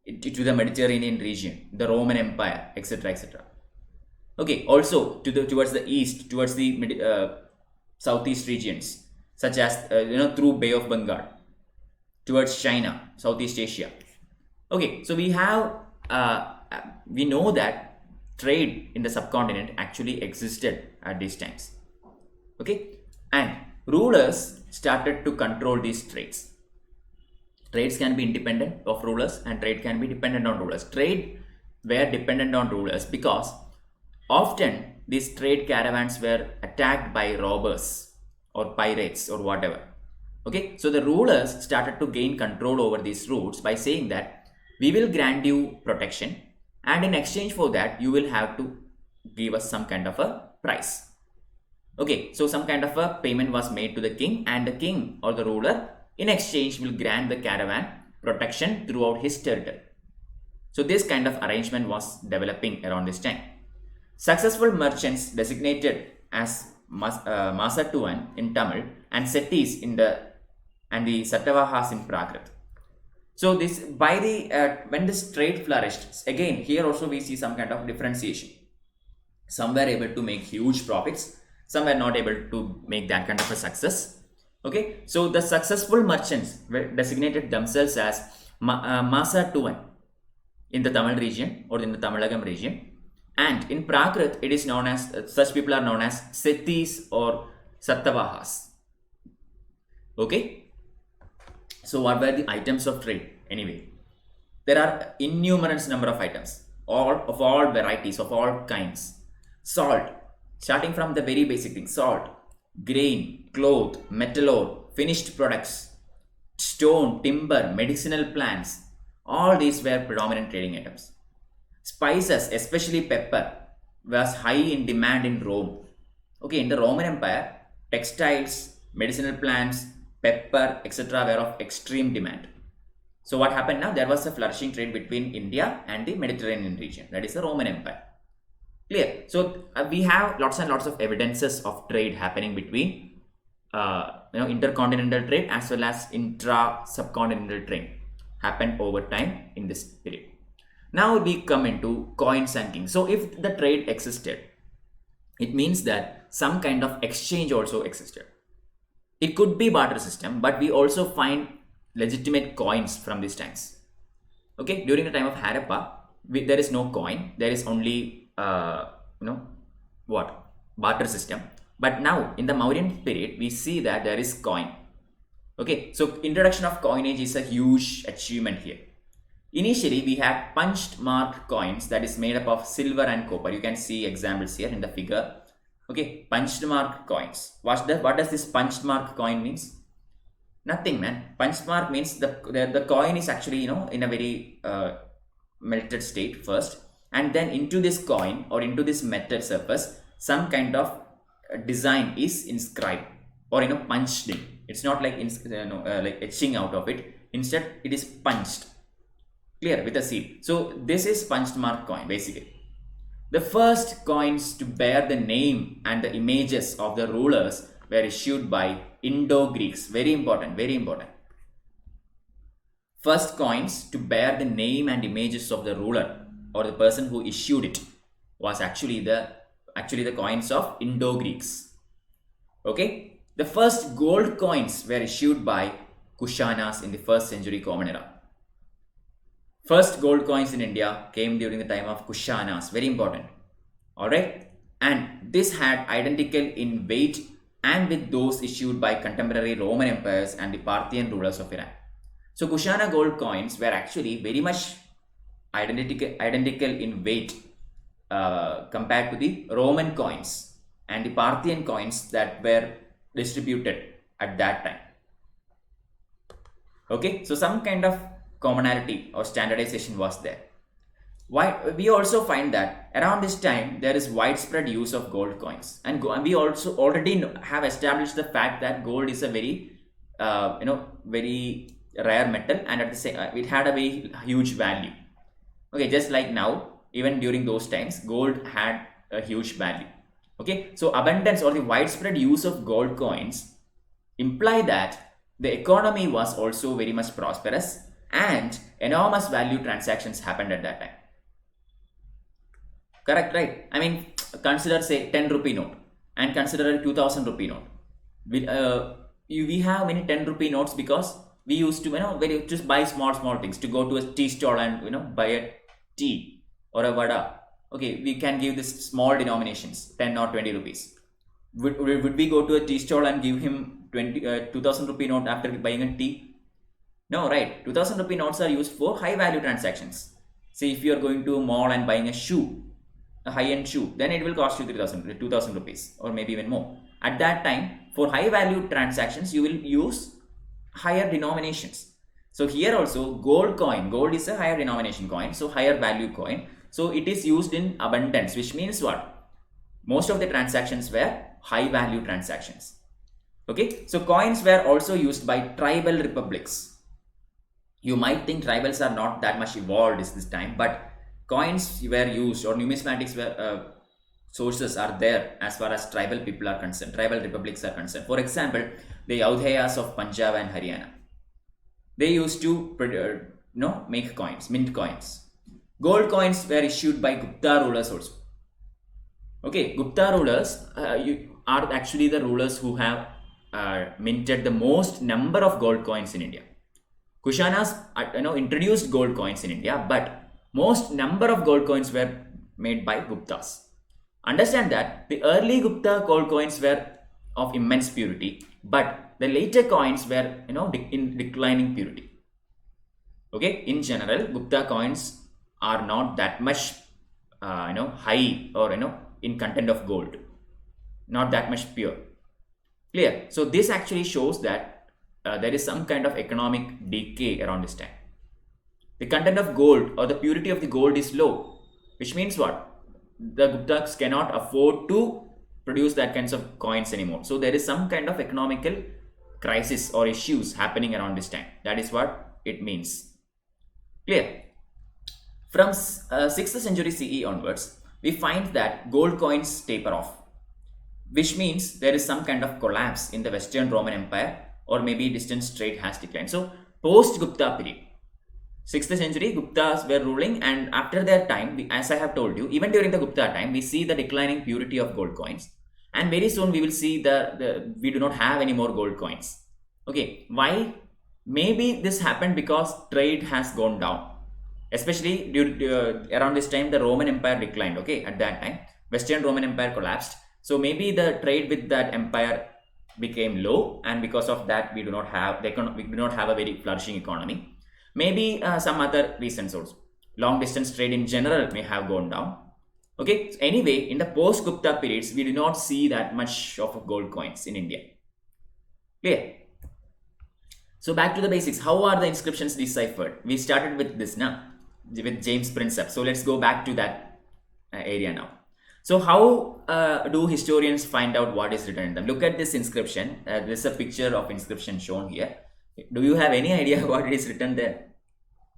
to the Mediterranean region, the Roman Empire, etc. etc. Okay, also towards the east, towards the southeast regions, such as through Bay of Bengal, towards China, Southeast Asia. Okay, so we know that trade in the subcontinent actually existed at these times. Okay, and rulers started to control these trades. Trades can be independent of rulers and trade can be dependent on rulers. Trade were dependent on rulers because often these trade caravans were attacked by robbers or pirates or whatever. Okay, so the rulers started to gain control over these routes by saying that we will grant you protection, and in exchange for that you will have to give us some kind of a price. Okay, so some kind of a payment was made to the king, and the king or the ruler in exchange will grant the caravan protection throughout his territory. So this kind of arrangement was developing around this time. Successful merchants designated as Masatuan in Tamil and Settis and the Satavahas in Prakrit. So this when this trade flourished, again here also we see some kind of differentiation. Some were able to make huge profits, some were not able to make that kind of a success. Okay, so the successful merchants were designated themselves as Masatuan in the Tamil region or in the Tamilagam region, and in Prakrit it is known as such people are known as Settis or Satavahas. Okay. So what were the items of trade? Anyway, there are innumerable number of items, of all varieties, of all kinds. Salt, starting from the very basic thing: salt, grain, cloth, metal ore, finished products, stone, timber, medicinal plants. All these were predominant trading items. Spices, especially pepper, was high in demand in Rome. Okay, in the Roman Empire, textiles, medicinal plants, pepper, etc. were of extreme demand. So what happened now? There was a flourishing trade between India and the Mediterranean region. That is the Roman Empire. Clear. So we have lots and lots of evidences of trade happening between intercontinental trade as well as intra-subcontinental trade happened over time in this period. Now we come into coins and kings. So if the trade existed, it means that some kind of exchange also existed. It could be barter system, but we also find legitimate coins from these times. Okay, during the time of Harappa, there is no coin. There is only barter system. But now in the Mauryan period, we see that there is coin. Okay, so introduction of coinage is a huge achievement here. Initially, we had punched mark coins that is made up of silver and copper. You can see examples here in the figure. Okay, punched mark coins. What does this punched mark coin means? Nothing, man. Punched mark means the coin is actually in a very melted state first, and then into this coin or into this metal surface, some kind of design is inscribed or punched in. It's not like like etching out of it. Instead, it is punched. Clear, with a seal. So this is punched mark coin basically. The first coins to bear the name and the images of the rulers were issued by Indo-Greeks. Very important, very important. First coins to bear the name and images of the ruler or the person who issued it was actually the coins of Indo-Greeks. Okay, the first gold coins were issued by Kushanas in the 1st century Common Era. First gold coins in India came during the time of Kushanas. Very important. Alright. And this had identical in weight and with those issued by contemporary Roman empires and the Parthian rulers of Iran. So Kushana gold coins were actually very much identical in weight compared to the Roman coins and the Parthian coins that were distributed at that time. Okay. So some kind of commonality or standardization was there. We also find that around this time there is widespread use of gold coins, and we also already have established the fact that gold is a very very rare metal, and at the same it had a very huge value. Okay, just like now, even during those times, gold had a huge value. Okay, so abundance or the widespread use of gold coins imply that the economy was also very much prosperous and enormous value transactions happened at that time. Correct, right? I mean, consider say 10 rupee note and consider a 2000 rupee note. We have many 10 rupee notes because we used to just buy small things, to go to a tea stall and buy a tea or a vada. Okay, we can give this small denominations, 10 or 20 rupees. Would we go to a tea stall and give him 2000 rupee note after buying a tea? No, right? 2000 rupee notes are used for high value transactions. Say if you are going to a mall and buying a shoe, a high-end shoe, then it will cost you 2000 rupees or maybe even more. At that time, for high value transactions, you will use higher denominations. So here also gold is a higher denomination coin, so higher value coin. So it is used in abundance, which means what? Most of the transactions were high value transactions. Okay, so coins were also used by tribal republics. You might think tribals are not that much evolved this time, but coins were used, or numismatics were sources are there as far as tribal people are concerned, tribal republics are concerned. For example, the Yaudheyas of Punjab and Haryana, they used to make coins, mint coins. Gold coins were issued by Gupta rulers also. Okay, Gupta rulers are actually the rulers who have minted the most number of gold coins in India. Kushanas introduced gold coins in India, but most number of gold coins were made by Guptas. Understand that the early Gupta gold coins were of immense purity, but the later coins were in declining purity. Okay, in general, Gupta coins are not that much high or in content of gold, not that much pure. Clear? So this actually shows that there is some kind of economic decay around this time. the content of gold or the purity of the gold is low, which means what? The Guptas cannot afford to produce that kinds of coins anymore. So there is some kind of economical crisis or issues happening around this time. That is what it means. Clear? From 6th century CE onwards, we find that gold coins taper off, which means there is some kind of collapse in the Western Roman Empire, or maybe distance trade has declined. So post-Gupta period, 6th century, Guptas were ruling, and after their time, as I have told you, even during the Gupta time, we see the declining purity of gold coins, and very soon we will see we do not have any more gold coins. Okay, why? Maybe this happened because trade has gone down, especially around this time the Roman Empire declined. Okay, at that time, Western Roman Empire collapsed, so maybe the trade with that empire became low, and because of that we do not have a very flourishing economy. Maybe some other reasons also. Long distance trade in general may have gone down. Okay, so anyway, in the post-Gupta periods, we do not see that much of gold coins in India. Clear? So back to the basics. How are the inscriptions deciphered? We started with this now, with James Prinsep. So let's go back to that area now. So how do historians find out what is written in them? Look at this inscription. This is a picture of inscription shown here. Do you have any idea what is written there?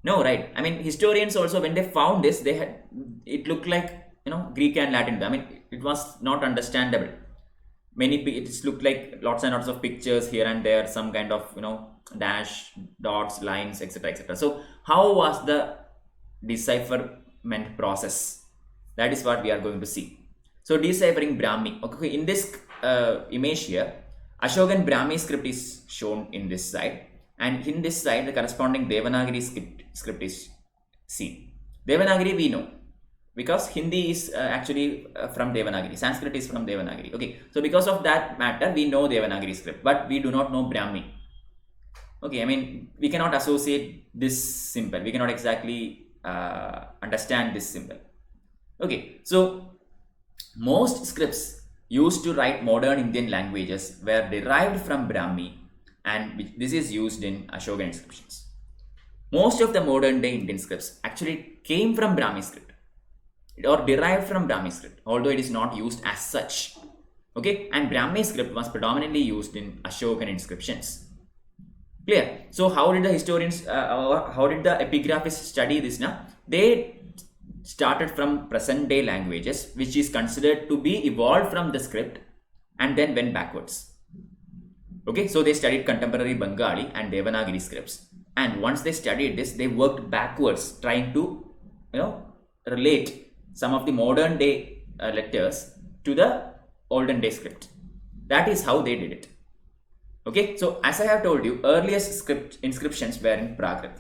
No, right? I mean, historians also, when they found this, it looked like, Greek and Latin. I mean, it was not understandable. It looked like lots and lots of pictures here and there, some kind of, dash, dots, lines, etc., etc. So how was the decipherment process? That is what we are going to see. So deciphering Brahmi. Okay, in this image here, Ashokan Brahmi script is shown in this side, and in this side the corresponding Devanagari script is seen. Devanagari we know because Hindi is actually from Devanagari, Sanskrit is from Devanagari. Okay, so because of that matter we know Devanagari script, but we do not know Brahmi. Okay, I mean, we cannot associate this symbol, we cannot exactly understand this symbol. Okay, so most scripts used to write modern Indian languages were derived from Brahmi, and this is used in Ashokan inscriptions. Most of the modern day Indian scripts actually came from Brahmi script or derived from Brahmi script, although it is not used as such. Okay, and Brahmi script was predominantly used in Ashokan inscriptions. Clear? So how did the historians, how did the epigraphists study this now? They started from present day languages, which is considered to be evolved from the script, and then went backwards. Okay, so they studied contemporary Bengali and Devanagari scripts, and once they studied this, they worked backwards, trying to relate some of the modern day letters to the olden day script. That is how they did it. Okay, so as I have told you, earliest script inscriptions were in Prakrit,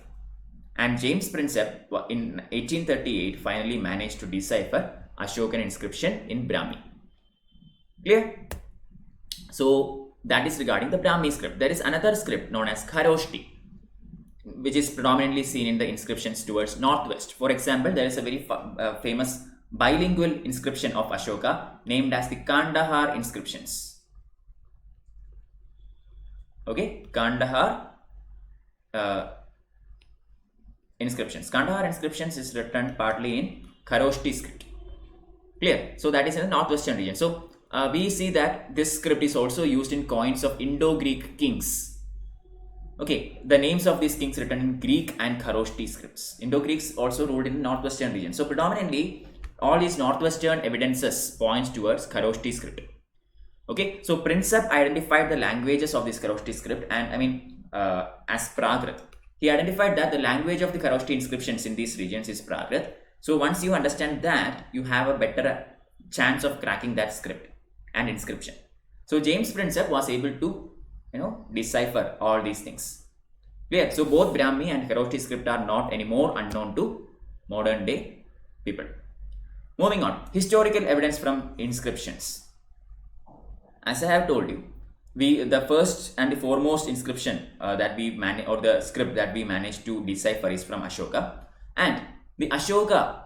and James Prinsep in 1838 finally managed to decipher Ashokan inscription in Brahmi. Clear? So that is regarding the Brahmi script. There is another script known as Kharoshti, which is predominantly seen in the inscriptions towards northwest. For example, there is a very famous bilingual inscription of Ashoka named as the Kandahar inscriptions. Okay, Kandahar inscriptions. Kandahar inscriptions is written partly in Kharoshti script. Clear? So that is in the northwestern region. So we see that this script is also used in coins of Indo-Greek kings. Okay, the names of these kings written in Greek and Kharoshti scripts. Indo-Greeks also ruled in the northwestern region. So predominantly all these northwestern evidences points towards Kharoshti script. Okay, so Prinsep identified the languages of this Kharoshti script, and as Prakrit. He identified that the language of the Kharoshti inscriptions in these regions is Prakrit. So once you understand that, you have a better chance of cracking that script and inscription. So James Prinsep was able to, decipher all these things. Clear? So both Brahmi and Kharoshti script are not anymore unknown to modern day people. Moving on, historical evidence from inscriptions. As I have told you, the first and the foremost inscription that we or the script that we managed to decipher is from Ashoka, and the Ashoka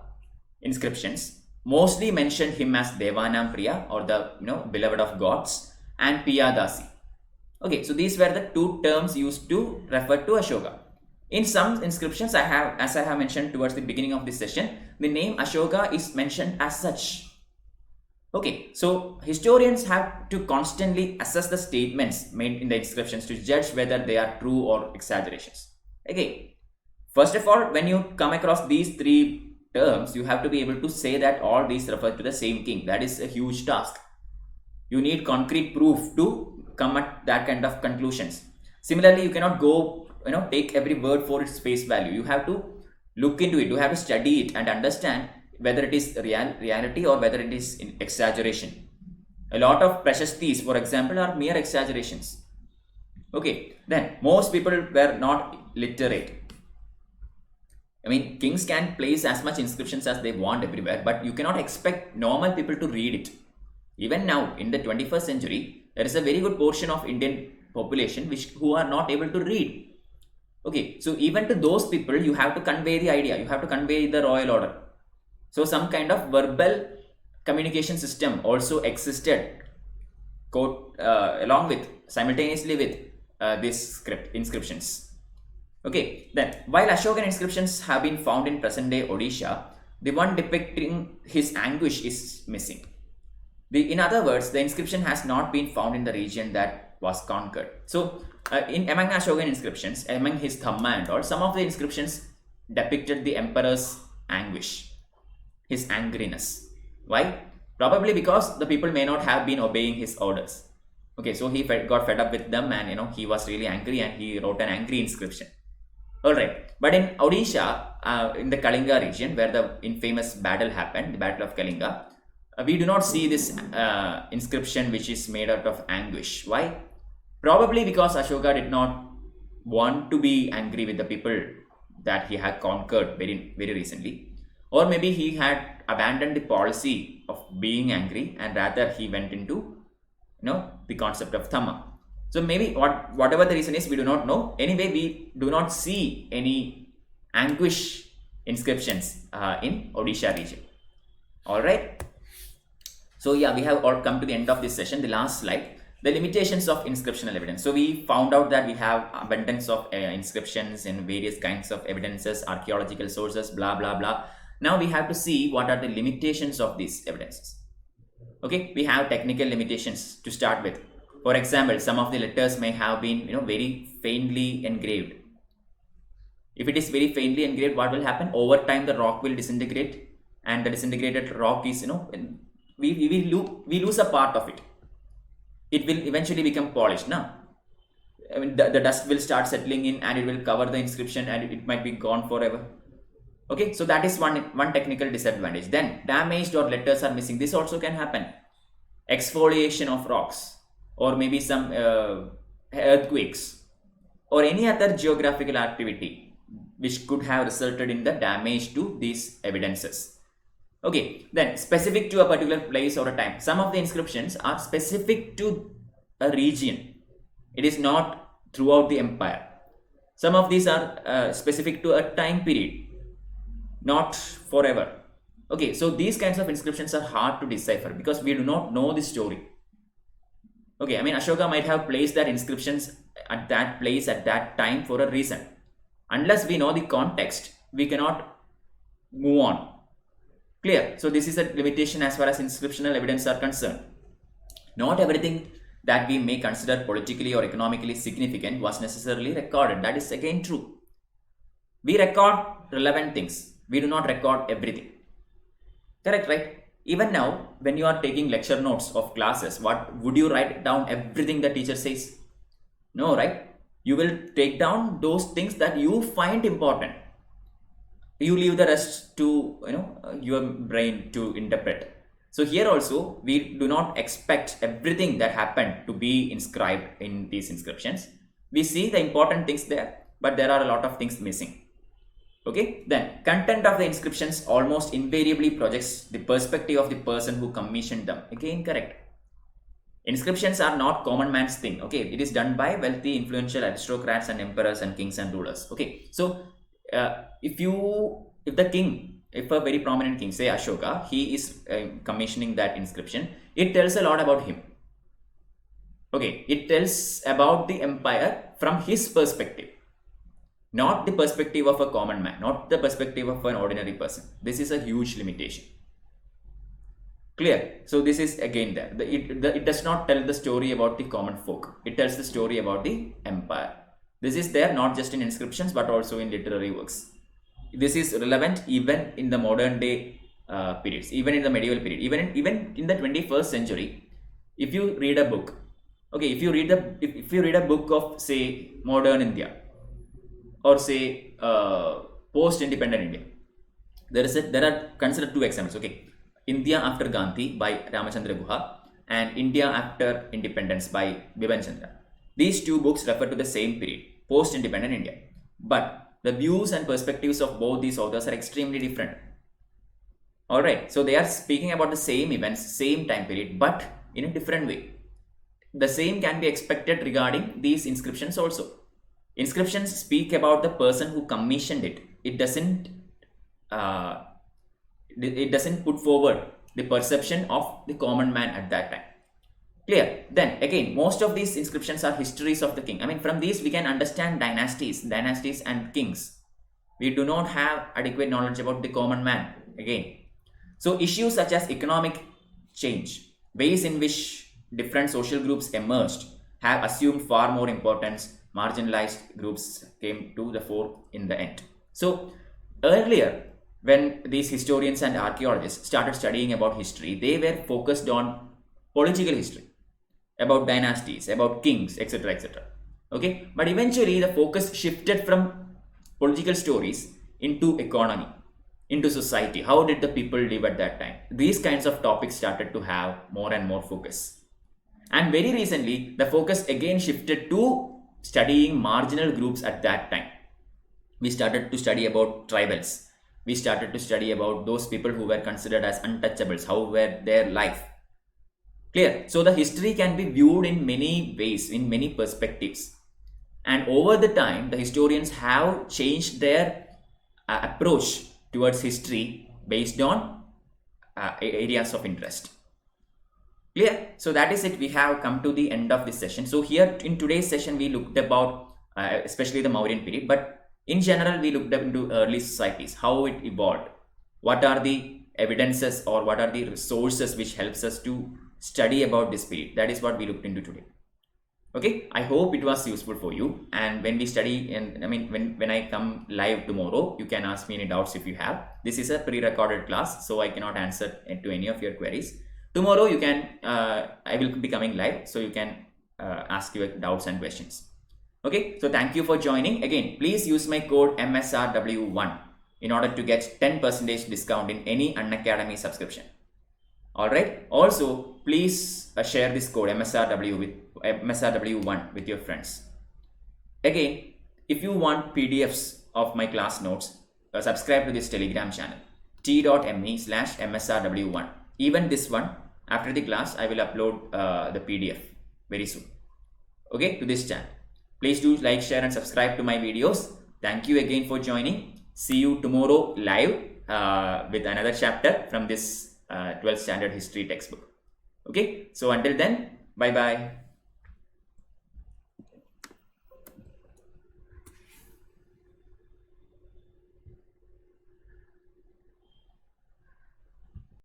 inscriptions mostly mention him as Devanam Priya, or the beloved of gods, and Piyadasi. Okay, so these were the two terms used to refer to Ashoka. In some inscriptions, as I have mentioned towards the beginning of this session, the name Ashoka is mentioned as such. Okay, so historians have to constantly assess the statements made in the inscriptions to judge whether they are true or exaggerations. Okay, first of all, when you come across these three terms, you have to be able to say that all these refer to the same king. That is a huge task. You need concrete proof to come at that kind of conclusions. Similarly, you cannot go, take every word for its face value. You have to look into it. You have to study it and understand whether it is reality or whether it is exaggeration. A lot of prashastis, for example, are mere exaggerations. Okay, then most people were not literate. I mean, kings can place as much inscriptions as they want everywhere, but you cannot expect normal people to read it. Even now, in the 21st century, there is a very good portion of Indian population who are not able to read. Okay, so even to those people, you have to convey the idea, you have to convey the royal order. So some kind of verbal communication system also existed, along with, simultaneously with this inscriptions. Okay, then while Ashokan inscriptions have been found in present-day Odisha, the one depicting his anguish is missing. In other words, the inscription has not been found in the region that was conquered. So, among Ashokan inscriptions, among his Dhamma and all, some of the inscriptions depicted the emperor's anguish, his angriness. Why? Probably because the people may not have been obeying his orders. Okay, so he got fed up with them, and he was really angry, and he wrote an angry inscription. Alright, but in Odisha, in the Kalinga region, where the infamous battle happened, the Battle of Kalinga, we do not see this inscription which is made out of anguish. Why? Probably because Ashoka did not want to be angry with the people that he had conquered very, very recently. Or maybe he had abandoned the policy of being angry, and rather he went into, the concept of Dhamma. So maybe whatever the reason is, we do not know. Anyway, we do not see any anguish inscriptions in Odisha region. Alright. So yeah, we have all come to the end of this session. The last slide, the limitations of inscriptional evidence. So we found out that we have abundance of inscriptions and various kinds of evidences, archaeological sources, blah, blah, blah. Now we have to see what are the limitations of these evidences. Okay, we have technical limitations to start with. For example, some of the letters may have been, very faintly engraved. If it is very faintly engraved, what will happen? Over time, the rock will disintegrate, and the disintegrated rock is, we lose a part of it. It will eventually become polished. Now, I mean, the dust will start settling in, and it will cover the inscription, and it might be gone forever. Okay, so that is one technical disadvantage. Then damaged or letters are missing. This also can happen. Exfoliation of rocks, or maybe some earthquakes, or any other geographical activity which could have resulted in the damage to these evidences. Okay, then specific to a particular place or a time. Some of the inscriptions are specific to a region. It is not throughout the empire. Some of these are specific to a time period, not forever. Okay, so these kinds of inscriptions are hard to decipher because we do not know the story. Okay, I mean, Ashoka might have placed that inscriptions at that place at that time for a reason. Unless we know the context, we cannot move on. Clear? So this is a limitation as far as inscriptional evidence are concerned. Not everything that we may consider politically or economically significant was necessarily recorded. That is again true. We record relevant things. We do not record everything. Correct, right? Even now, when you are taking lecture notes of classes, what would you write down everything the teacher says? No, right? You will take down those things that you find important. You leave the rest to your brain to interpret. So here also, we do not expect everything that happened to be inscribed in these inscriptions. We see the important things there, but there are a lot of things missing. Okay, then content of the inscriptions almost invariably projects the perspective of the person who commissioned them. Again, correct. Inscriptions are not common man's thing. Okay, it is done by wealthy, influential aristocrats and emperors and kings and rulers. Okay, so if a very prominent king, say Ashoka, he is commissioning that inscription, it tells a lot about him. Okay, it tells about the empire from his perspective. not the perspective of a common man, not the perspective of an ordinary person. This is a huge limitation. Clear? So this is again there. It does not tell the story about the common folk. It tells the story about the empire. This is there not just in inscriptions but also in literary works. This is relevant even in the modern day periods, even in the medieval period, even in the 21st century. If you read a book, okay, if you read a book of say modern India or say post-independent India, there are considered two examples. Okay, India after Gandhi by Ramachandra Guha and India after independence by Biban Chandra. These two books refer to the same period, post-independent India, but the views and perspectives of both these authors are extremely different. Alright, so they are speaking about the same events, same time period, but in a different way. The same can be expected regarding these inscriptions also. Inscriptions speak about the person who commissioned it. It doesn't put forward the perception of the common man at that time. Clear? Then again, most of these inscriptions are histories of the king. I mean, from these we can understand dynasties and kings. We do not have adequate knowledge about the common man again. So issues such as economic change, ways in which different social groups emerged, have assumed far more importance. Marginalized groups came to the fore in the end. So earlier, when these historians and archaeologists started studying about history, they were focused on political history, about dynasties, about kings, etc., etc. Okay, but eventually the focus shifted from political stories into economy, into society. How did the people live at that time? These kinds of topics started to have more and more focus. And very recently, the focus again shifted to studying marginal groups at that time. We started to study about tribals. We started to study about those people who were considered as untouchables, how were their life. Clear? So the history can be viewed in many ways, in many perspectives. And over the time, the historians have changed their approach towards history based on areas of interest. Clear? So that is it. We have come to the end of this session. So here in today's session, we looked about especially the Mauryan period, but in general, we looked up into early societies, how it evolved, what are the evidences or what are the resources which helps us to study about this period. That is what we looked into today. Okay, I hope it was useful for you. And when we study, and I mean, when I come live tomorrow, you can ask me any doubts if you have. This is a pre-recorded class, so I cannot answer to any of your queries. Tomorrow, you can, I will be coming live, so you can ask your doubts and questions. Okay, so thank you for joining. Again, please use my code MSRW1 in order to get 10% discount in any Unacademy subscription. Alright, also please share this code MSRW1 with your friends. Again, if you want PDFs of my class notes, subscribe to this Telegram channel t.me/MSRW1. Even this one, after the class, I will upload the PDF very soon. Okay, to this channel. Please do like, share and subscribe to my videos. Thank you again for joining. See you tomorrow live with another chapter from this 12th standard history textbook. Okay, so until then, bye bye.